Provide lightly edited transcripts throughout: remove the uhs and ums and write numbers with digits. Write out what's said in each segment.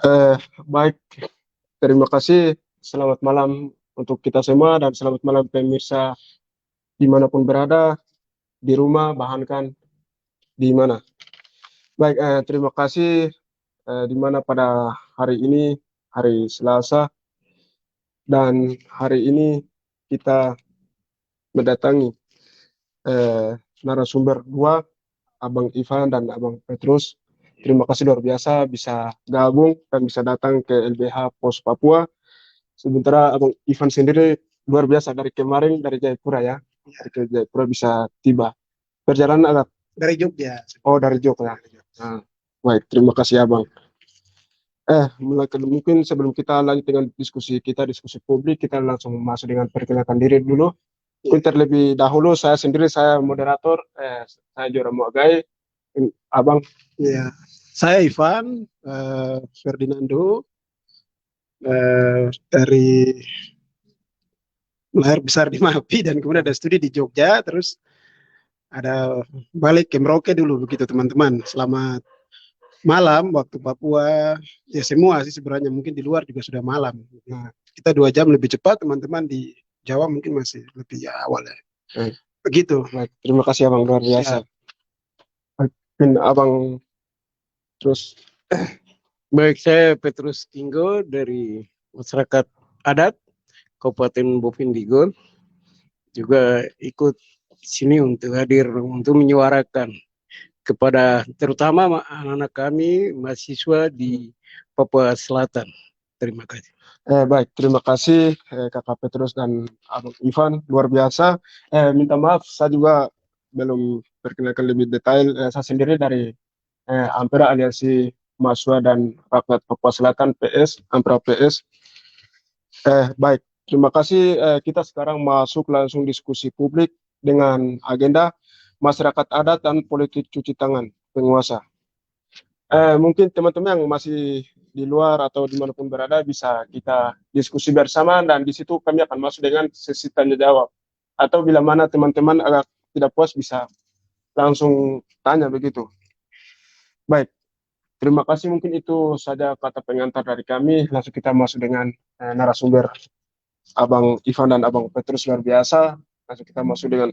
Eh, Baik, terima kasih. Selamat malam untuk kita semua dan selamat malam pemirsa dimanapun berada, di rumah, bahkan di mana. Baik, terima kasih di mana pada hari ini, hari Selasa, dan hari ini kita mendatangi eh, narasumber dua, Abang Ivan dan Abang Petrus. Terima kasih luar biasa bisa gabung dan bisa datang ke LBH Pos Papua. Sementara Abang Ivan sendiri luar biasa dari kemarin dari Jayapura ya. Dari ke Jayapura bisa tiba. Perjalanan agak Dari Jogja. dari Jogja. Nah, baik, terima kasih Abang. Mungkin sebelum kita lanjut dengan diskusi publik, kita langsung masuk dengan perkenalkan diri dulu. Mungkin terlebih dahulu saya sendiri, saya moderator, saya Jora Muagai. Abang, Ya, saya Ivan Ferdinando dari lahir besar di Mapi dan kemudian ada studi di Jogja, terus ada balik ke Merauke dulu begitu teman-teman. Selamat malam waktu Papua. Ya semua sih sebenarnya mungkin di luar juga sudah malam. Nah, kita 2 jam lebih cepat teman-teman di Jawa mungkin masih lebih awal ya. eh, Begitu. baik, terima kasih Abang luar biasa. Siap. Mungkin Abang terus. Baik, saya Petrus Tinggo dari masyarakat adat Kabupaten Bovendigul, juga ikut sini untuk hadir untuk menyuarakan kepada terutama anak-anak kami mahasiswa di Papua Selatan. Terima kasih. Baik, terima kasih Kakak Petrus dan Abang Ivan, luar biasa. Minta maaf, saya juga belum perkenalkan lebih detail. Saya sendiri dari Ampera Aliansi Mahasiswa dan Rakyat Papua Selatan PS, Ampera PS. Baik, terima kasih. Kita sekarang masuk langsung diskusi publik dengan agenda masyarakat adat dan politik cuci tangan penguasa. Mungkin teman-teman yang masih di luar atau dimanapun berada bisa kita diskusi bersama dan di situ kami akan masuk dengan sesi tanya jawab. Atau bila mana teman-teman agak tidak puas bisa langsung tanya begitu. Baik, terima kasih mungkin itu saja kata pengantar dari kami. Langsung kita masuk dengan narasumber Abang Ivan dan Abang Petrus luar biasa. Langsung kita masuk dengan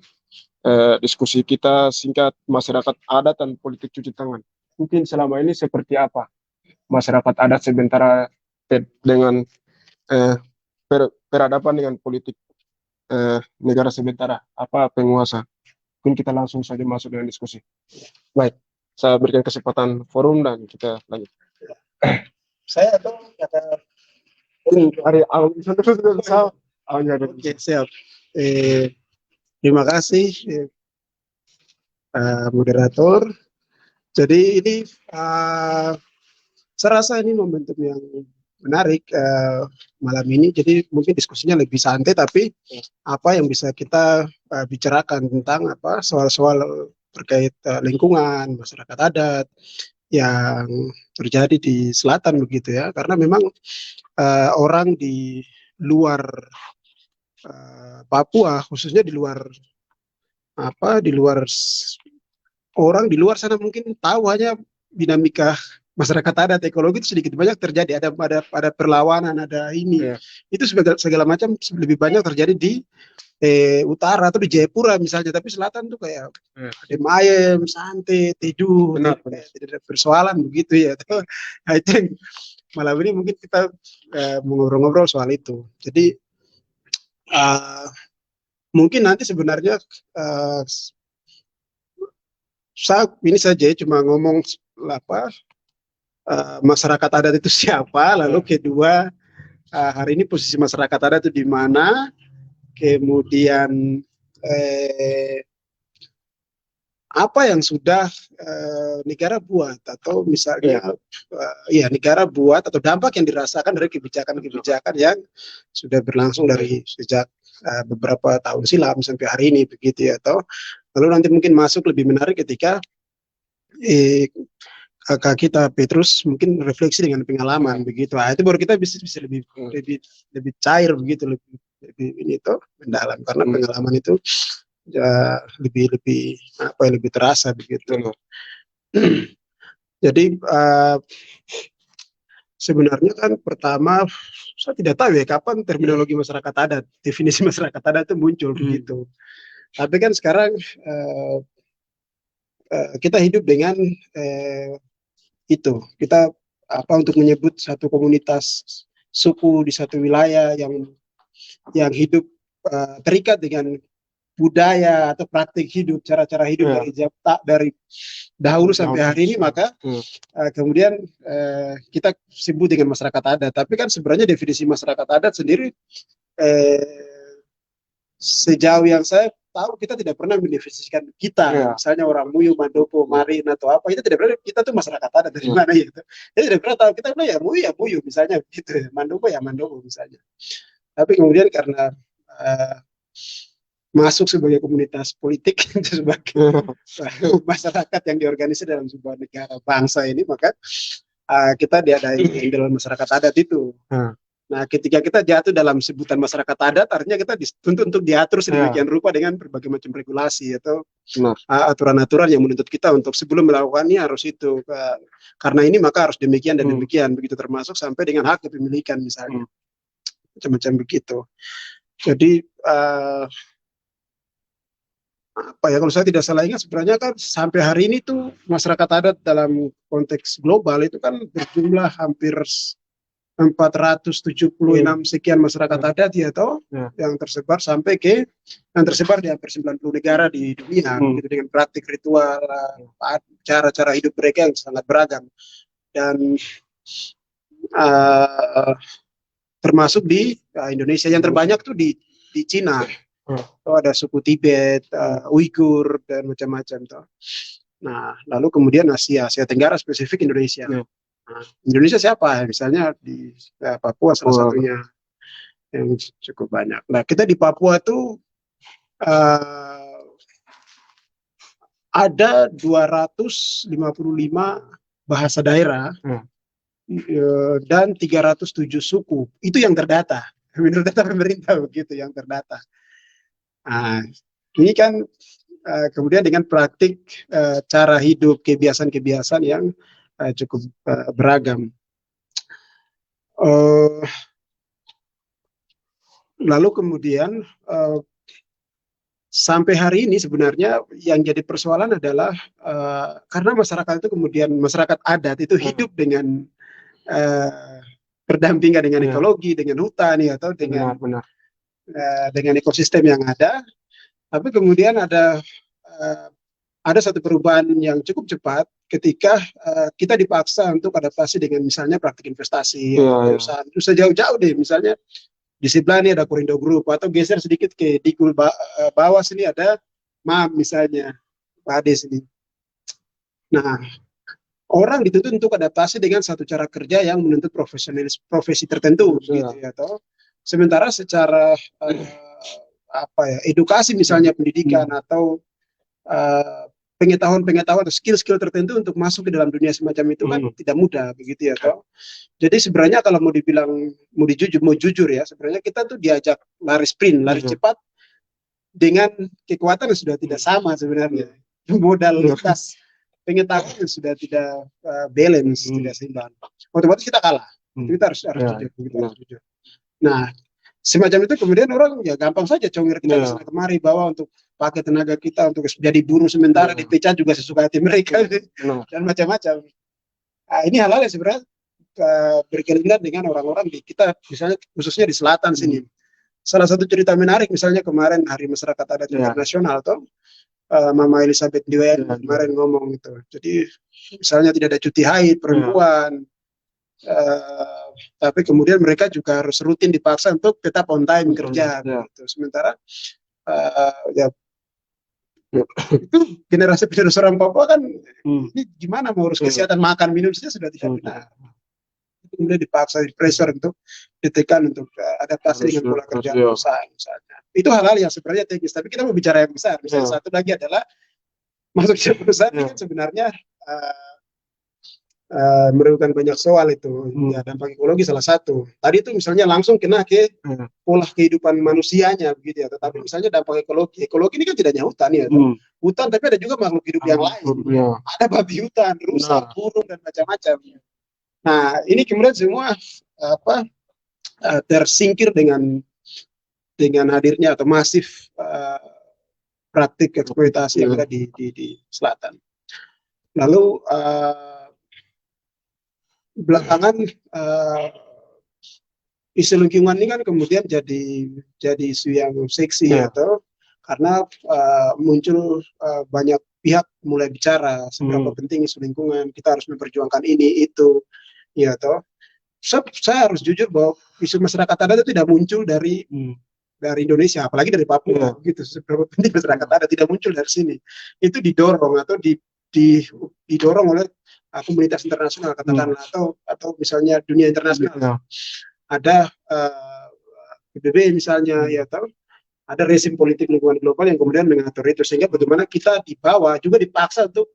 diskusi kita singkat masyarakat adat dan politik cuci tangan. Mungkin selama ini seperti apa masyarakat adat sementara dengan eh, peradaban dengan politik negara sementara apa penguasa. Mungkin kita langsung saja masuk dengan diskusi. Baik, saya berikan kesempatan forum dan kita lanjut. Saya tuh kata Hari awal saya oke, siap. Terima kasih moderator. Jadi ini saya rasa ini momentum yang menarik malam ini. Jadi mungkin diskusinya lebih santai, tapi apa yang bisa kita bicarakan tentang apa soal-soal terkait lingkungan masyarakat adat yang terjadi di selatan begitu ya. Karena memang orang di luar Papua, khususnya di luar apa di luar orang di luar sana mungkin tahu hanya dinamika masyarakat adat ekologi itu sedikit banyak terjadi, ada perlawanan, ada ini ya. Itu segala macam lebih banyak terjadi di utara atau di Jayapura misalnya, tapi selatan tuh kayak adem ayem, santai, tidur, Benar, tidak ada persoalan begitu ya. Nah, itu yang malam ini mungkin kita ngobrol-ngobrol soal itu. Jadi uh, mungkin nanti sebenarnya uh, ini saja cuma ngomong apa masyarakat adat itu siapa, lalu kedua hari ini posisi masyarakat adat itu di mana, kemudian apa yang sudah negara buat atau misalnya ya negara buat atau dampak yang dirasakan dari kebijakan-kebijakan yang sudah berlangsung dari sejak beberapa tahun silam sampai hari ini begitu ya. Atau lalu nanti mungkin masuk lebih menarik ketika kakak kita Petrus mungkin refleksi dengan pengalaman begitu. Itu baru kita bisa lebih cair begitu, lebih ini tuh mendalam karena pengalaman itu ya, lebih apa ya, lebih terasa begitu. Jadi Sebenarnya kan pertama saya tidak tahu ya kapan terminologi masyarakat adat, definisi masyarakat adat itu muncul begitu. Tapi kan sekarang eh, kita hidup dengan itu. Kita apa untuk menyebut satu komunitas suku di satu wilayah yang hidup terikat dengan budaya atau praktik hidup, cara-cara hidup dari dahulu sampai hari ini, maka kemudian kita sebut dengan masyarakat adat. Tapi kan sebenarnya definisi masyarakat adat sendiri sejauh yang saya tahu kita tidak pernah mendefinisikan kita, misalnya orang Muyu, Mandopo, Marin atau apa, kita tidak pernah, kita tuh masyarakat adat dari mana gitu. Kita tidak pernah tahu, kita pernah ya Muyu misalnya gitu, Mandopo ya Mandopo misalnya. Tapi kemudian karena masuk sebagai komunitas politik sebagai masyarakat yang diorganisir dalam sebuah negara bangsa ini, maka kita diadai dalam masyarakat adat itu. Nah, ketika kita jatuh dalam sebutan masyarakat adat, artinya kita dituntut untuk diatur sedemikian rupa dengan berbagai macam regulasi atau aturan-aturan yang menuntut kita untuk sebelum melakukannya harus itu. Karena ini maka harus demikian dan demikian, begitu termasuk sampai dengan hak kepemilikan misalnya. Macam-macam begitu. Jadi apa ya, kalau saya tidak salah ingat sebenarnya kan sampai hari ini tuh masyarakat adat dalam konteks global itu kan berjumlah hampir 476 sekian masyarakat adat ya toh, yang tersebar yang tersebar di hampir 90 negara di dunia gitu, dengan praktik ritual, cara-cara hidup mereka yang sangat beragam, dan termasuk di Indonesia. Yang terbanyak tuh di Cina. Oh, ada suku Tibet, Uighur dan macam-macam toh. Nah, lalu kemudian Asia Tenggara, spesifik Indonesia. Nah, Indonesia siapa? Misalnya di Papua salah satunya yang cukup banyak. Nah, kita di Papua itu ada 255 bahasa daerah dan 307 suku. Itu yang terdata. Menurut data pemerintah begitu yang terdata. Nah, ini kan kemudian dengan praktik cara hidup, kebiasaan-kebiasaan yang cukup beragam. Lalu kemudian sampai hari ini sebenarnya yang jadi persoalan adalah karena masyarakat itu kemudian masyarakat adat itu hidup dengan berdampingan dengan ekologi, dengan hutan ya, atau dengan dengan ekosistem yang ada. Tapi kemudian ada satu perubahan yang cukup cepat ketika kita dipaksa untuk adaptasi dengan misalnya praktik investasi, perusahaan itu sejauh-jauh deh, misalnya di sebelah ini ada Korindo Group, atau geser sedikit ke Digul bawah sini ada MAM misalnya, Pak Ades ini. Nah, orang dituntut untuk adaptasi dengan satu cara kerja yang menuntut profesi tertentu, gitu ya, atau sementara secara edukasi misalnya pendidikan atau pengetahuan atau skill-skill tertentu untuk masuk ke dalam dunia semacam itu kan tidak mudah begitu ya toh. Jadi sebenarnya kalau mau dibilang mau jujur ya, sebenarnya kita tuh diajak lari sprint, lari cepat dengan kekuatan yang sudah tidak sama sebenarnya. Modalitas pengetahuan sudah tidak balance, tidak seimbang. Otomatis kita kalah. Kita harus jujur. Nah, semacam itu kemudian orang ya gampang saja congir kita kesana kemari, bawa untuk pakai tenaga kita untuk jadi buruh sementara, dipecat juga sesuka hati mereka dan macam-macam. Nah, ini hal-hal yang sebenarnya berkaitan dengan orang-orang di kita, misalnya khususnya di selatan sini. Salah satu cerita menarik misalnya kemarin Hari Masyarakat Adat Internasional toh, Mama Elizabeth Dewey kemarin ngomong gitu. Jadi misalnya tidak ada cuti haid perempuan, tapi kemudian mereka juga harus rutin dipaksa untuk tetap on time kerja gitu. Sementara ya itu generasi penerus orang Papua kan ini gimana mau urus kesehatan makan minum saja sudah tidak benar. Kemudian dipaksa, pressure untuk ditekan untuk adaptasi dengan pola kerja perusahaan misalnya. Itu hal-hal yang sebenarnya teknis, tapi kita mau bicara yang besar. Misalnya satu lagi adalah masuk ke perusahaan ini kan sebenarnya merugikan banyak soal itu. Ya, dampak ekologi salah satu. Tadi itu misalnya langsung kena ke pola kehidupan manusianya begitu ya. Tetapi misalnya dampak ekologi ini kan tidak hanya hutan ya. Hutan, tapi ada juga makhluk hidup yang lain. Ada babi hutan, rusa, burung dan macam-macam. Nah, ini kemudian semua apa tersingkir dengan hadirnya atau masif praktik eksploitasi yang ada di selatan. Lalu belakangan isu lingkungan ini kan kemudian jadi isu yang seksi atau karena muncul banyak pihak mulai bicara seberapa penting isu lingkungan, kita harus memperjuangkan ini itu, ya toh. Saya harus jujur bahwa isu masyarakat adat itu tidak muncul dari Indonesia, apalagi dari Papua, gitu. Seberapa penting masyarakat adat tidak muncul dari sini, itu didorong atau didorong oleh komunitas internasional katakanlah atau misalnya dunia internasional. Ada PBB misalnya, ya tahu ada rezim politik lingkungan global yang kemudian mengatur itu, sehingga bagaimana kita di bawah juga dipaksa untuk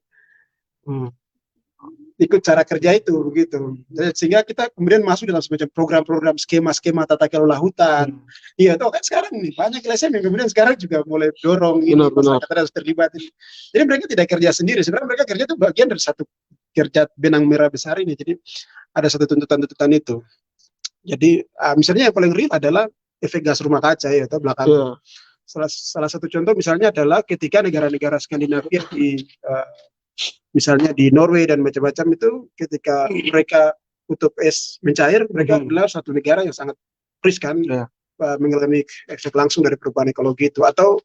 ikut cara kerja itu begitu, sehingga kita kemudian masuk dalam semacam program-program skema-skema tata kelola hutan. Iya, tahu kan sekarang nih banyak LSM yang kemudian sekarang juga mulai dorong ini masyarakat harus terlibat ini. Jadi mereka tidak kerja sendiri, sebenarnya mereka kerja itu bagian dari satu kerja benang merah besar ini. Jadi ada satu tuntutan-tuntutan itu. Jadi misalnya yang paling real adalah efek gas rumah kaca ya, atau belakangan. Salah satu contoh misalnya adalah ketika negara-negara Skandinavia misalnya di Norway dan macam-macam itu, ketika mereka kutub es mencair, mereka adalah satu negara yang sangat riskan mengalami efek langsung dari perubahan ekologi itu. Atau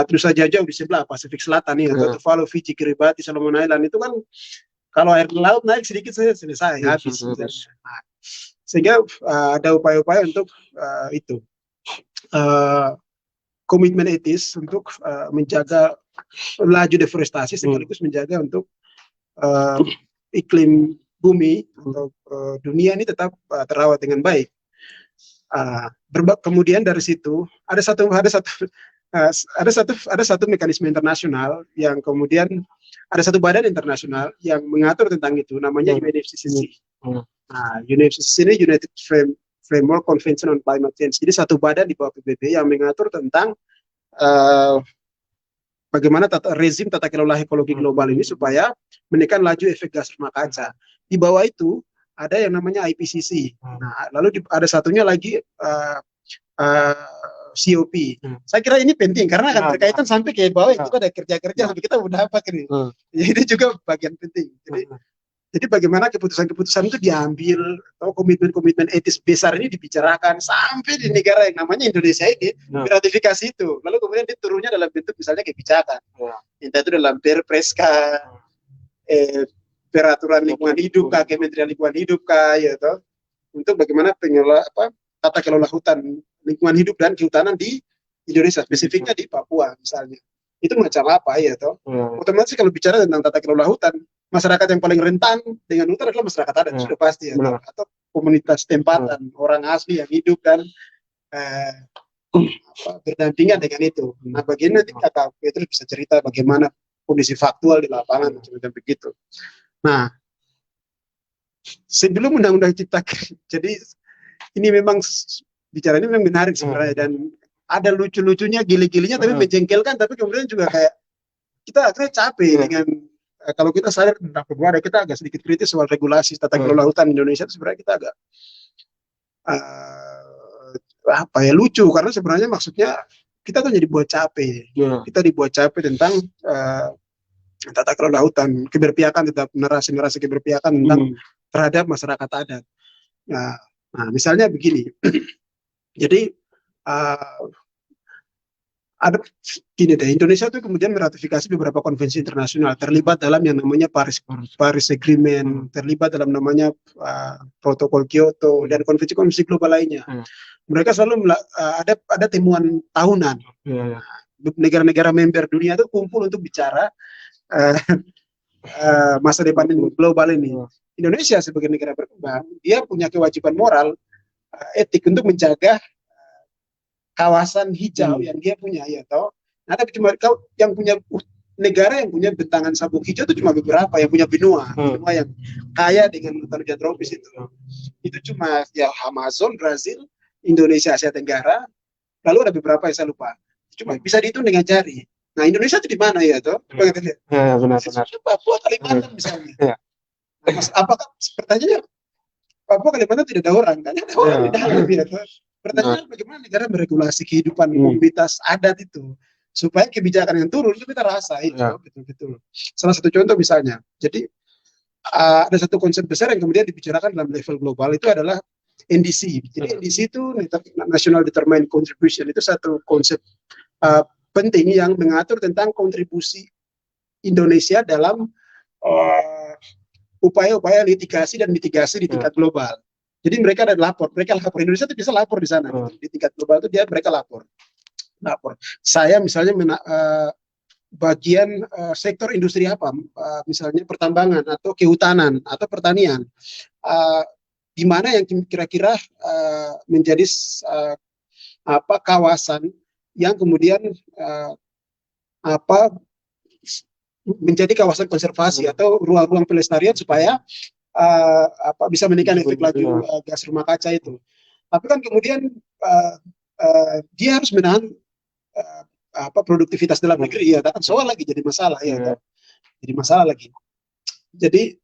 terus saja jauh di sebelah Pasifik Selatan nih, atau Tuvalu, Fiji, Kiribati, Solomon Island itu kan kalau air laut naik sedikit saja selesai habis. Sehingga ada upaya-upaya untuk itu komitmen etis untuk menjaga laju deforestasi sekaligus menjaga untuk iklim bumi atau dunia ini tetap terawat dengan baik. Kemudian dari situ ada satu mekanisme internasional yang kemudian ada satu badan internasional yang mengatur tentang itu, namanya UNFCCC. UNFCCC ini United Framework Convention on Climate Change. Jadi satu badan di bawah PBB yang mengatur tentang bagaimana rezim tata kelola ekologi global ini supaya menekan laju efek gas rumah kaca. Di bawah itu ada yang namanya IPCC. Nah, lalu ada satunya lagi COP. Saya kira ini penting karena akan berkaitan sampai ke bawah itu ada kerja-kerja sampai kita udah apa ini. Jadi juga bagian penting. Jadi bagaimana keputusan-keputusan itu diambil atau komitmen-komitmen etis besar ini dibicarakan sampai di negara yang namanya Indonesia ini meratifikasi itu. Lalu kemudian diturunnya dalam bentuk misalnya kebijakan. Entah itu dalam Perpreska, peraturan lingkungan hidup kah, Kementerian Lingkungan Hidup kah, ya toh, untuk bagaimana tata kelola hutan, lingkungan hidup dan kehutanan di Indonesia, spesifiknya di Papua misalnya. Itu macam apa ya toh? Otomatis kalau bicara tentang tata kelola hutan, masyarakat yang paling rentan dengan hutan adalah masyarakat adat, sudah pasti ya, atau komunitas tempatan, orang asli yang hidup dan berdampingan dengan itu. Nah, bagian nanti Kak Petrus bisa cerita bagaimana kondisi faktual di lapangan macam begitu. Nah, sebelum Undang-Undang Cipta Kerja, jadi ini memang bicara ini memang menarik sebenarnya, dan ada lucu-lucunya, gili-gilinya, tapi menjengkelkan, tapi kemudian juga kayak kita akhirnya capek dengan kalau kita sadar tentang pemuda, kita agak sedikit kritis soal regulasi tata kelola hutan Indonesia itu sebenarnya kita agak lucu, karena sebenarnya maksudnya kita tuh jadi buat capek, kita dibuat capek tentang tata kelola hutan, keberpihakan, tetap narasi-narasi keberpihakan tentang terhadap masyarakat adat. Nah, misalnya begini, jadi ada gini deh, Indonesia itu kemudian meratifikasi beberapa konvensi internasional, terlibat dalam yang namanya Paris Agreement, terlibat dalam namanya Protokol Kyoto dan konvensi-konvensi global lainnya. Mereka selalu ada temuan tahunan. Negara-negara member dunia itu kumpul untuk bicara masa depan global ini. Indonesia sebagai negara berkembang, dia punya kewajiban moral, etik untuk menjaga kawasan hijau yang dia punya, ya toh. Nah, tapi cuma yang punya negara yang punya bentangan sabuk hijau itu cuma beberapa, yang punya benua yang kaya dengan hutan tropis itu cuma ya Amazon, Brazil, Indonesia, Asia Tenggara, lalu ada beberapa yang saya lupa. Cuma bisa dihitung dengan jari. Nah, Indonesia itu di mana ya toh? Coba kita lihat. Benar. Papua, Kalimantan misalnya. Mas, apakah pertanyaannya Papua Kalimantan tidak ada orang, kan ada orang di Ya. dalam ya. Pertanyaan bagaimana negara meregulasi kehidupan komunitas adat itu supaya kebijakan yang turun itu kita rasa itu Ya. betul-betul. Salah satu contoh misalnya, jadi ada satu konsep besar yang kemudian dibicarakan dalam level global itu adalah NDC. Jadi NDC itu National Determined Contribution, itu satu konsep penting yang mengatur tentang kontribusi Indonesia dalam upaya-upaya litigasi dan mitigasi di tingkat global. Jadi mereka lapor Indonesia itu bisa lapor di sana di tingkat global itu mereka lapor. Saya misalnya bagian sektor industri apa, misalnya pertambangan atau kehutanan atau pertanian, di mana yang kira-kira menjadi kawasan yang kemudian menjadi kawasan konservasi atau ruang-ruang pelestarian supaya bisa menekan efek laju gas rumah kaca itu. Tapi kan kemudian dia harus menahan produktivitas dalam negeri, ya kan soal lagi jadi masalah, ya jadi masalah lagi. Jadi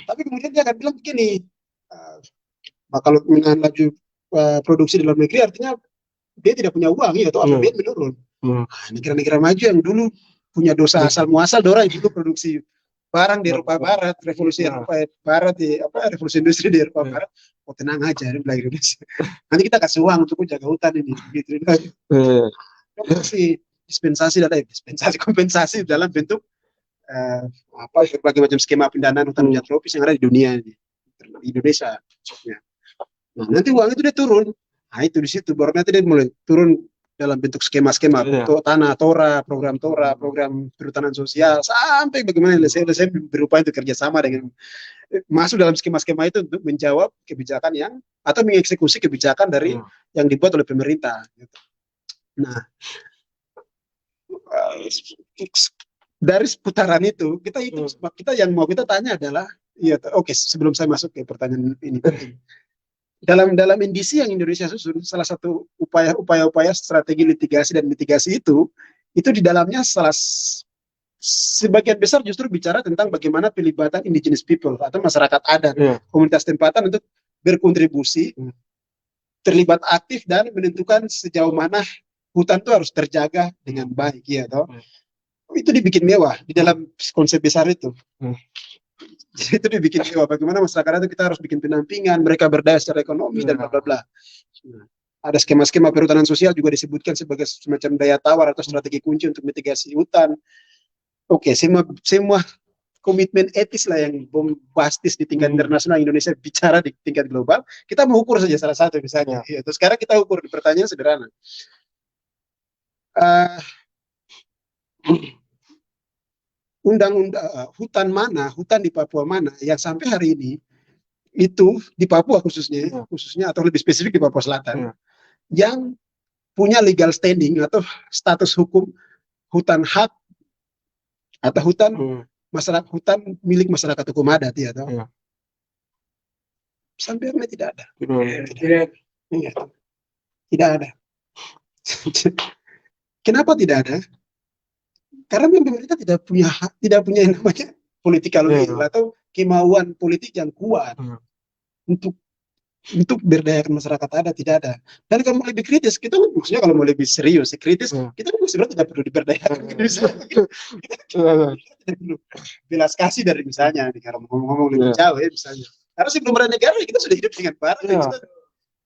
tapi kemudian dia akan bilang begini, kalau menahan laju produksi dalam negeri artinya dia tidak punya uang, ya, atau APBN menurun. Negara-negara maju yang dulu punya dosa asal muasal, dorang itu produksi barang di Eropa Barat, revolusi Eropa Barat, revolusi industri di Eropa Barat, tenang aja, dia bilang Indonesia. Nanti kita kasih uang untuk jaga hutan ini, gitu. Dispensasi kompensasi dalam bentuk berbagai macam skema pendanaan hutan hujan tropis yang ada di dunia ini, di Indonesia. Nah, nanti uang itu dia turun. Nah, itu di situ baru nanti dia mulai turun dalam bentuk skema-skema tanah Tora, program perhutanan sosial, sampai bagaimana LSM berupaya untuk kerjasama dengan masuk dalam skema-skema itu untuk menjawab kebijakan yang atau mengeksekusi kebijakan dari yang dibuat oleh pemerintah. Nah, dari seputaran itu kita yang mau kita tanya adalah, oke, sebelum saya masuk ke pertanyaan ini penting. Dalam NDC yang Indonesia susun, salah satu upaya strategi litigasi dan mitigasi itu di dalamnya sebagian besar justru bicara tentang bagaimana pelibatan indigenous people atau masyarakat adat, komunitas tempatan untuk berkontribusi, terlibat aktif dan menentukan sejauh mana hutan itu harus terjaga dengan baik, ya toh. Itu dibikin mewah di dalam konsep besar itu. Jadi itu dibikin mewah. Bagaimana masyarakat itu kita harus bikin pendampingan, mereka berdaya secara ekonomi dan bla bla bla. Ada skema-skema perhutanan sosial juga disebutkan sebagai semacam daya tawar atau strategi kunci untuk mitigasi hutan. Oke, semua komitmen etis lah yang bombastis di tingkat internasional Indonesia bicara di tingkat global. Kita mengukur saja salah satu misalnya. Terus sekarang kita ukur, pertanyaan sederhana. Hutan di Papua mana yang sampai hari ini itu di Papua khususnya atau lebih spesifik di Papua Selatan yang punya legal standing atau status hukum hutan hak atau hutan milik masyarakat hukum adat, ya toh. Sampai hari ini tidak ada. Tidak ada. Kenapa tidak ada? Karena pemerintah tidak punya yang namanya political will atau kemauan politik yang kuat untuk berdayakan masyarakat adat, tidak ada. Dan kalau mau lebih kritis, kita maksudnya kalau mau lebih serius, kritis, kita sebenarnya tidak perlu diberdayakan. Kita tidak perlu belas kasih dari misalnya, kalau ngomong lebih jauh ya misalnya. Karena sebelum ada negara kita sudah hidup dengan barat,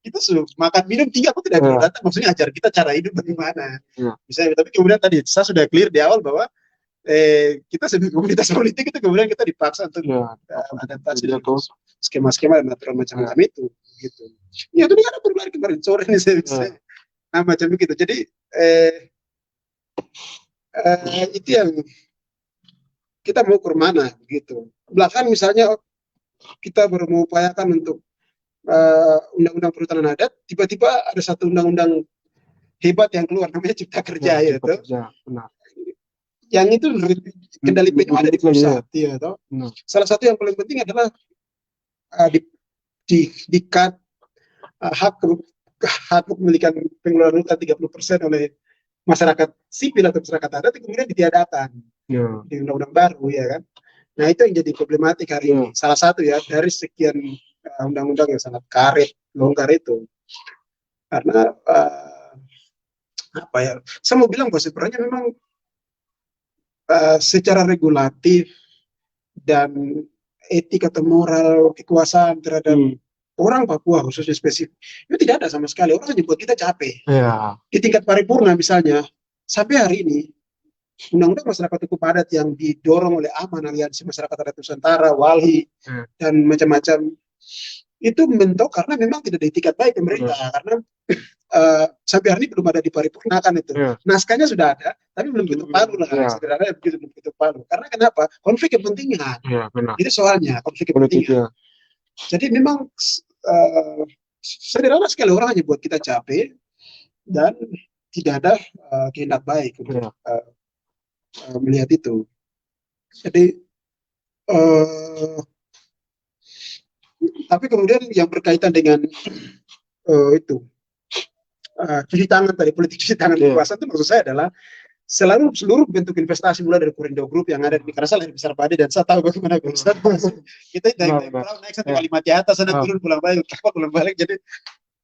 kita sudah makan minum tinggal, aku tidak perlu datang, maksudnya ajar kita cara hidup bagaimana. Misalnya, tapi kemudian tadi saya sudah clear di awal bahwa kita sebagai komunitas politik itu kemudian kita dipaksa untuk adaptasi dengan skema-skema dan aturan macam-macam itu, gitu. Ya itu negara baru lari kemarin sore ini saya macam begitu. Jadi itu yang kita mau ke mana, gitu. Belakang misalnya kita baru mengupayakan untuk undang-undang perhutanan adat, tiba-tiba ada satu undang-undang hebat yang keluar namanya Cipta Kerja, yang itu kendali penuh ada di pusat, ya toh. Salah satu yang paling penting adalah dikat hak kepemilikan pengelolaan hutan 30% oleh masyarakat sipil atau masyarakat adat, kemudian ditiadakan di undang-undang baru, ya kan. Nah itu yang jadi problematik hari ini. Salah satu ya dari sekian undang-undang yang sangat karet, longgar itu. Karena apa ya? Saya mau bilang bahwa sebenarnya memang secara regulatif dan etik atau moral kekuasaan terhadap orang Papua khususnya spesifik itu tidak ada sama sekali. Orang hanya buat kita capek. Ya. Di tingkat paripurna misalnya, sampai hari ini undang-undang masyarakat hukum adat yang didorong oleh AMAN, Aliansi Masyarakat Adat Nusantara, WALHI, dan macam-macam itu mentok karena memang tidak diikat baik pemerintah karena sampai hari ini belum ada diparipurnakan itu. Naskahnya sudah ada, tapi belum ketuk palu lah. Sebenarnya begitu belum ketuk palu. Karena kenapa? Konflik kepentingan. Itu soalnya konflik kepentingan. Jadi memang sederhana sekali, orang hanya buat kita capek dan tidak ada kehendak baik untuk melihat itu. Jadi tapi kemudian yang berkaitan dengan itu cuci tangan tadi, politik cuci tangan kekuasaan itu maksud saya adalah selalu seluruh bentuk investasi mulai dari Kurindo Group yang ada di karena saya lahir besar Padi dan saya tahu bagaimana perusahaan kita naik satu kali mati atas sana turun pulang balik kapal pulang balik. Jadi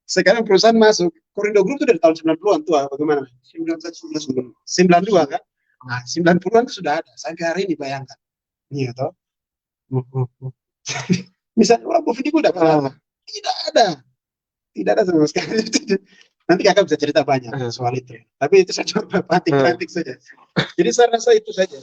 sekarang perusahaan masuk Kurindo Group itu dari tahun 90-an tuh bagaimana 92 kan. Nah 90-an itu sudah ada sampai hari ini, bayangkan iya toh. Misalnya orang Bovi udah tidak ada sama sekali. Nanti kakak bisa cerita banyak soal itu. Tapi itu saya coba pantik saja. Jadi saya rasa itu saja.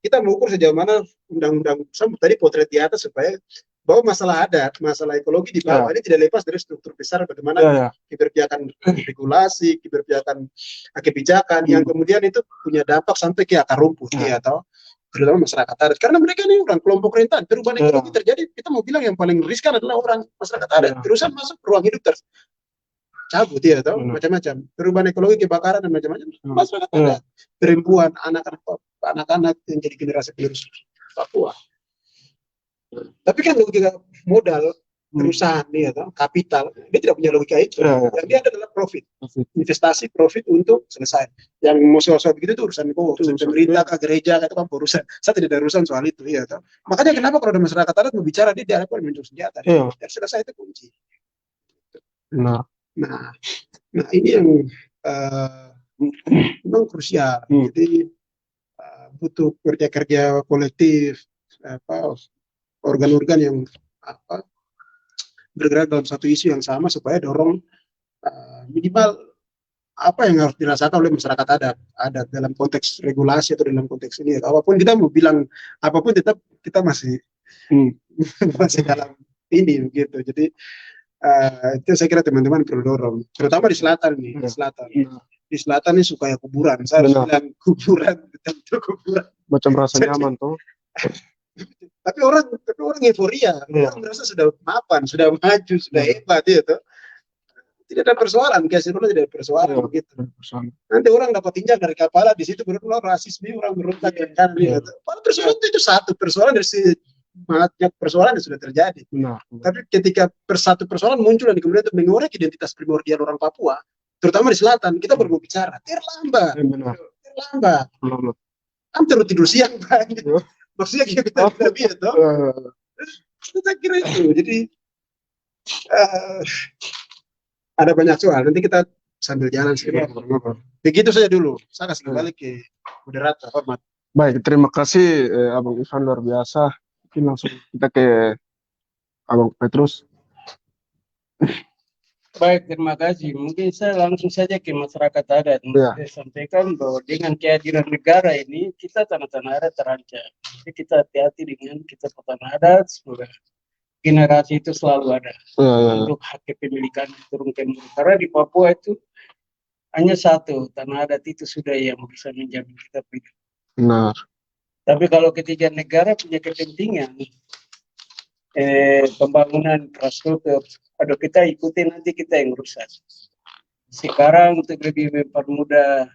Kita mengukur sejauh mana undang-undang tadi potret di atas supaya bahwa masalah adat, masalah ekologi di bawah ini tidak lepas dari struktur besar bagaimana keberpihakan regulasi, keberpihakan kebijakan yang kemudian itu punya dampak sampai ke akar rumput, atau terutama masyarakat adat. Karena mereka ini orang kelompok rentan. Perubahan ekologi terjadi, kita mau bilang yang paling riskan adalah orang masyarakat adat. Terusan masuk ruang hidup cabut atau macam-macam. Perubahan ekologi, kebakaran dan macam-macam. Masyarakat adat, perempuan, anak-anak yang jadi generasi penerus Papua. Tapi kan logika modal perusahaan atau kapital, dia tidak punya logika itu. Yang dia adalah profit, investasi profit untuk selesai. Yang mau soal begitu itu urusan pemerintah, gereja, itu kan urusan. Saya tidak ada urusan soal itu, atau makanya kenapa kalau ada masyarakat adat mau bicara dia diharapkan menunjuk senjata, dan selesai itu kunci. Nah ini yang memang krusial. Jadi butuh kerja-kerja kolektif, organ-organ yang bergerak dalam satu isu yang sama supaya dorong minimal apa yang harus dirasakan oleh masyarakat adat dalam konteks regulasi atau dalam konteks ini. Apapun kita mau bilang apapun tetap kita masih masih dalam ini begitu. Jadi itu saya kira teman-teman perlu dorong, terutama di selatan nih. Di selatan ini suka kuburan. Saya harus bilang kuburan, betul kuburan. Macam rasa nyaman tuh. Tapi orang euforia, orang merasa sudah mapan, sudah maju, sudah hebat itu. Tidak ada persoalan, Kasirullah tidak ada persoalan begitu. Nanti orang dapat injak dari kepala di situ berulang rasisme, orang berontak ke kanan. Persoalan itu satu persoalan dari banyak persoalan yang sudah terjadi. Tapi ketika satu persoalan muncul dan kemudian itu mengorek identitas primordial orang Papua, terutama di selatan, kita baru bicara terlambat. Hampir tidur siang banget. Maksudnya kita tidak bisa toh. Saya kira itu. Jadi ada banyak soal. Nanti kita sambil jalan sedikit. Begitu saja dulu. Saya kasih kembali ke moderator. Hormat. Baik, terima kasih Abang Ivan, luar biasa. Mungkin langsung kita ke Abang Petrus. Baik, terima kasih. Mungkin saya langsung saja ke masyarakat adat. Saya sampaikan bahwa dengan kehadiran negara ini, kita tanah-tanah adat terancam. Jadi kita hati-hati dengan kita tanah adat, semoga generasi itu selalu ada untuk hak kepemilikan turunkan. Karena di Papua itu hanya satu, tanah adat itu sudah yang bisa menjamin kita hidup. Benar. Tapi kalau ketiga negara punya kepentingan, pembangunan infrastruktur, kita ikuti nanti kita yang rusak. Sekarang untuk lebih mempermudah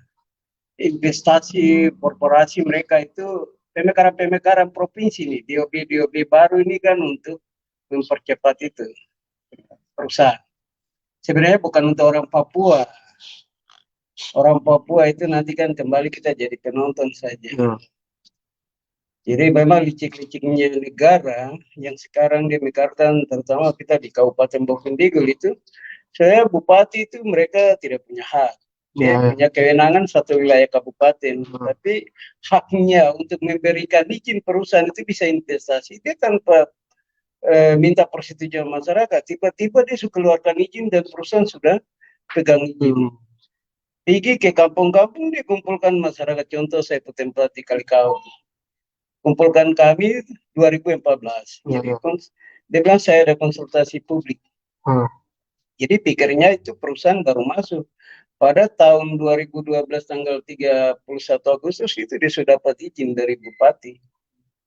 investasi korporasi mereka itu pemekaran provinsi nih, DOB baru ini kan untuk mempercepat itu perusahaan. Sebenarnya bukan untuk orang Papua. Orang Papua itu nanti kan kembali kita jadi penonton saja. Jadi memang licik-liciknya negara yang sekarang dia mekarkan, terutama kita di Kabupaten Bovendigul itu, saya bupati itu mereka tidak punya hak. Dia punya kewenangan satu wilayah kabupaten, tapi haknya untuk memberikan izin perusahaan itu bisa investasi, dia tanpa minta persetujuan masyarakat. Tiba-tiba dia sudah keluarkan izin dan perusahaan sudah pegang izin. Pergi ke kampung-kampung, dia kumpulkan masyarakat. Contoh saya ke tempat di Kalikau. Kumpulkan kami 2014. Jadi dia bilang saya ada konsultasi publik. Jadi pikirnya itu perusahaan baru masuk. Pada tahun 2012 tanggal 31 Agustus itu dia sudah dapat izin dari bupati.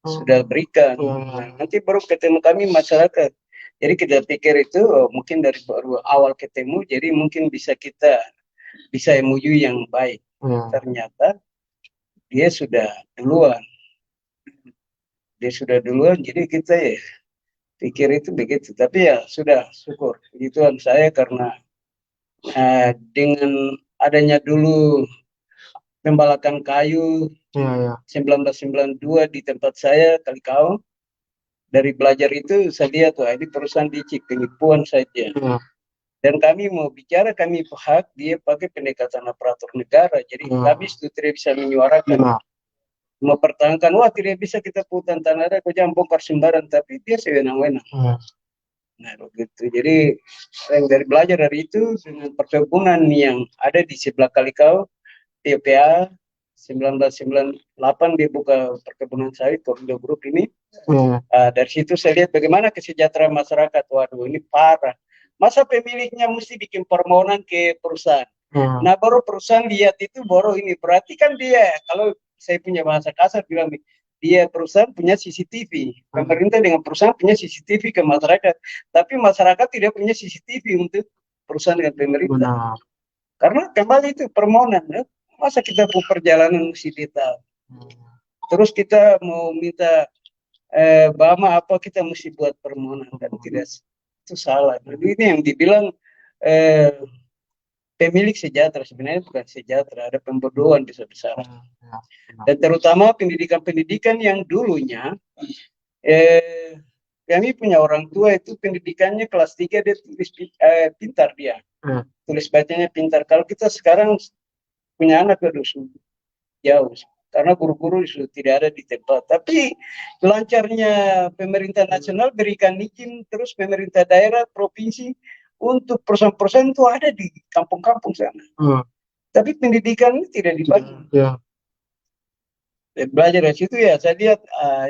Sudah berikan. Nah, nanti baru ketemu kami masyarakat. Jadi kita pikir itu mungkin dari baru awal ketemu, jadi mungkin bisa MOU yang baik. Ternyata dia sudah duluan. Jadi kita ya pikir itu begitu. Tapi ya sudah, syukur. Begituan saya karena dengan adanya dulu pembalakan kayu 1992 di tempat saya Kalikau, dari belajar itu saya lihat ini perusahaan dicik penipuan saja. Dan kami mau bicara, kami hak dia pakai pendekatan aparatur negara. Jadi kami tidak bisa menyuarakan. Mempertahankan, tidak bisa kita putar tanah ada, kau jangan bongkar sembarang, tapi dia sewenang-wenang. Nah begitu. Jadi yang dari belajar dari itu dengan perkebunan yang ada di sebelah Kalikau, TPA 1998 dia buka perkebunan sawit Korindo Group ini. Dari situ saya lihat bagaimana kesejahteraan masyarakat. Waduh, ini parah. Masa pemiliknya mesti bikin permohonan ke perusahaan. Nah baru perusahaan lihat itu, baru ini berarti kan dia, kalau saya punya bahasa kasar bilang, dia perusahaan punya CCTV, pemerintah dengan perusahaan punya CCTV ke masyarakat, tapi masyarakat tidak punya CCTV untuk perusahaan dengan pemerintah. Karena kembali itu permohonan, masa kita mau perjalanan mesti detail. Terus kita mau minta Bama apa, kita mesti buat permohonan, dan tidak, itu salah. Jadi ini yang dibilang pemilik sejahtera, sebenarnya bukan sejahtera, ada pembodohan besar-besaran. Dan terutama pendidikan-pendidikan yang dulunya kami punya orang tua itu pendidikannya kelas 3 dia tulis pintar dia. Tulis bacanya pintar. Kalau kita sekarang punya anak jauh, karena guru-guru sudah tidak ada di tempat. Tapi lancarnya pemerintah nasional berikan izin, terus pemerintah daerah, provinsi untuk perusahaan-perusahaan itu ada di kampung-kampung sana. Tapi pendidikan ini tidak dibangun. Belajar dari situ ya, saya lihat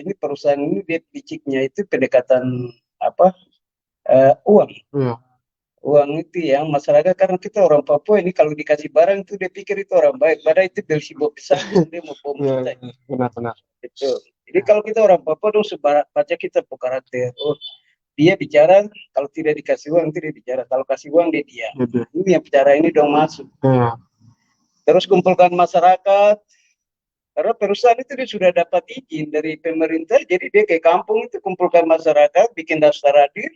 ini perusahaan ini dia liciknya itu pendekatan uang. Uang itu yang masyarakat, karena kita orang Papua ini kalau dikasih barang itu dia pikir itu orang baik, padahal itu belsibo besar dia mau bom kita. Benar. Gitu. Jadi kalau kita orang Papua dong baca kita po karakter. Dia bicara, kalau tidak dikasih uang tidak bicara, kalau kasih uang dia diam. Ini yang bicara ini dong masuk. Terus kumpulkan masyarakat, karena perusahaan itu dia sudah dapat izin dari pemerintah, jadi dia ke kampung itu kumpulkan masyarakat, bikin daftar hadir,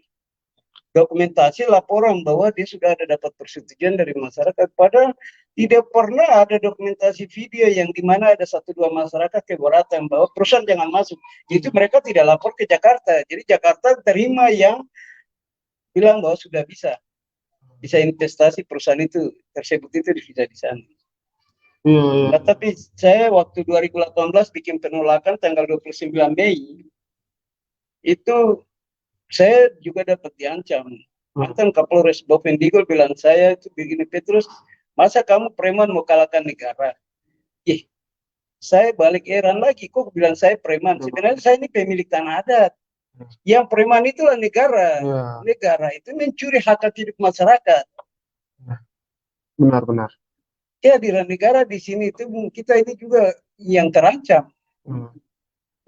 dokumentasi laporan bahwa dia sudah ada dapat persetujuan dari masyarakat. Padahal tidak pernah ada dokumentasi video yang dimana ada 1-2 masyarakat keberatan bahwa perusahaan jangan masuk. Itu mereka tidak lapor ke Jakarta. Jadi Jakarta terima yang bilang bahwa sudah bisa investasi perusahaan itu tersebut itu bisa di sana. Nah, tapi saya waktu 2018 bikin penolakan tanggal 29 Mei itu saya juga dapat diancam. Mantan Kapolres Bovendigul bilang saya itu begini, Petrus, masa kamu preman mau kalahkan negara? Saya balik heran lagi, kok bilang saya preman? Sebenarnya saya ini pemilik tanah adat. Yang preman itulah negara. Negara itu mencuri hak hidup masyarakat. Benar. Kehadiran negara di sini itu kita ini juga yang terancam.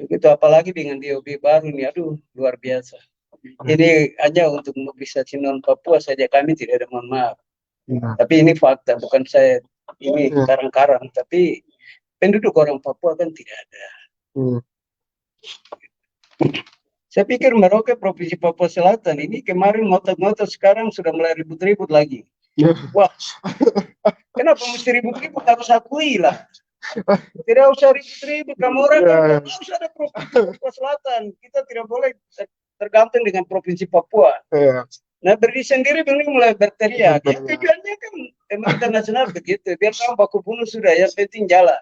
Begitu apalagi dengan DOB baru ini, aduh luar biasa. Ini hanya untuk mobilisasi non Papua saja, kami tidak ada, mohon maaf. Tapi ini fakta, bukan saya ini karang-karang, tapi penduduk orang Papua kan tidak ada. Saya pikir Merauke Provinsi Papua Selatan ini kemarin ngotot-ngotot, sekarang sudah mulai ribut-ribut lagi. Wah, kenapa mesti ribut-ribut, harus akui lah. Tidak usah ribut-ribut. Kamu orang Ya, ya. harus ada provinsi Papua Selatan. Kita tidak boleh tergantung dengan provinsi Papua. Ya. Nah, berdiri sendiri ini mulai berteriak. Ya, Berteriak. tujuannya kan pemerintah nasional begitu. Biar kamu baku bunuh sudah, yang penting jalan.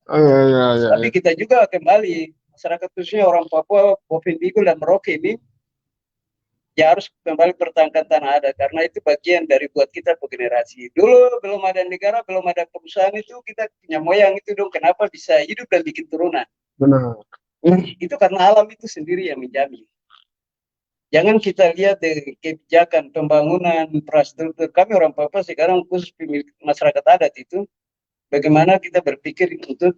Ya, ya, ya, Tapi ya. kita juga kembali, masyarakat khususnya orang Papua, Bopin Bigul dan Merauke ini, ya harus kembali pertahankan tanah adat. Karena itu bagian dari buat kita generasi. Dulu belum ada negara, belum ada perusahaan itu, kita punya moyang itu dong. Kenapa bisa hidup dan bikin turunan? Benar. Itu karena alam itu sendiri yang menjamin. Jangan kita lihat dari kebijakan pembangunan infrastruktur. Kami orang Papua sekarang khusus masyarakat adat itu, bagaimana kita berpikir untuk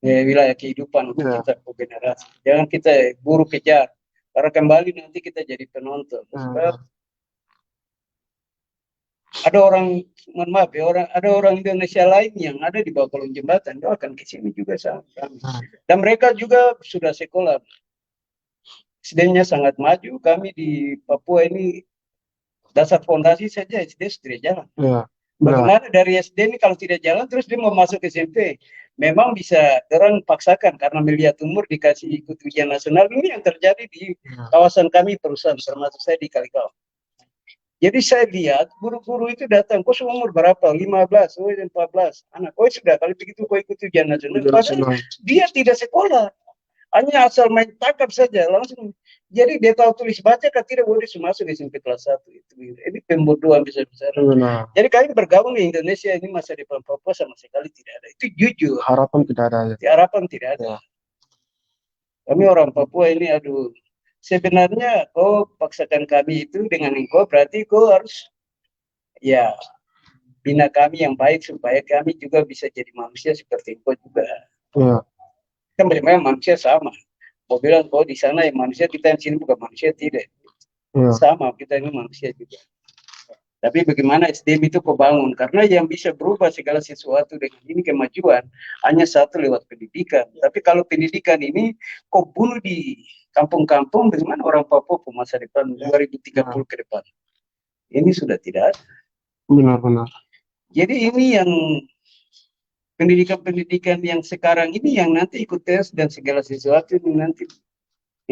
wilayah kehidupan untuk Ya. kita generasi. Jangan kita buru kejar. Karena kembali nanti kita jadi penonton. Sebab ada orang, mohon maaf ya, ada orang Indonesia lain yang ada di bawah kolong jembatan, dia akan ke sini juga sama kami. Dan mereka juga sudah sekolah. SD-nya sangat maju. Kami di Papua ini dasar fondasi saja SD sudah jalan. Ya. Bagaimana dari SD ini kalau tidak jalan terus dia mau masuk SMP, memang bisa orang paksakan karena melihat umur dikasih ikut ujian nasional. Ini yang terjadi di kawasan kami perusahaan, termasuk saya di Kalikau. Jadi saya lihat guru-guru itu datang, kok seumur berapa? 15, oh 14 anak. Oh sudah kalau begitu kau ikut ujian nasional. Padahal dia tidak sekolah, hanya asal main tangkap saja langsung. Jadi dia tahu tulis baca kan tidak boleh masuk SMP kelas 1 itu. Ini pembodohan besar-besar. Jadi kami bergabung di Indonesia ini masa depan Papua sama sekali tidak ada. Itu jujur. Harapan tidak ada. Ya. Harapan tidak ada. Kami orang Papua ini aduh. Sebenarnya kau paksakan kami itu dengan engkau berarti kau harus ya bina kami yang baik supaya kami juga bisa jadi manusia seperti engkau juga. Ya. Kan memang manusia sama. Mau bilang kau di sana yang manusia, kita yang sini bukan manusia, tidak. Sama, kita ini manusia juga. Tapi bagaimana SDM itu kau bangun? Karena yang bisa berubah segala sesuatu dengan ini kemajuan hanya satu lewat pendidikan. Tapi kalau pendidikan ini kau bunuh di kampung-kampung, bagaimana orang Papua ke masa depan 2030 ke depan? Ini sudah tidak ada. Benar-benar. Jadi ini yang pendidikan-pendidikan yang sekarang ini yang nanti ikut tes dan segala sesuatu ini nanti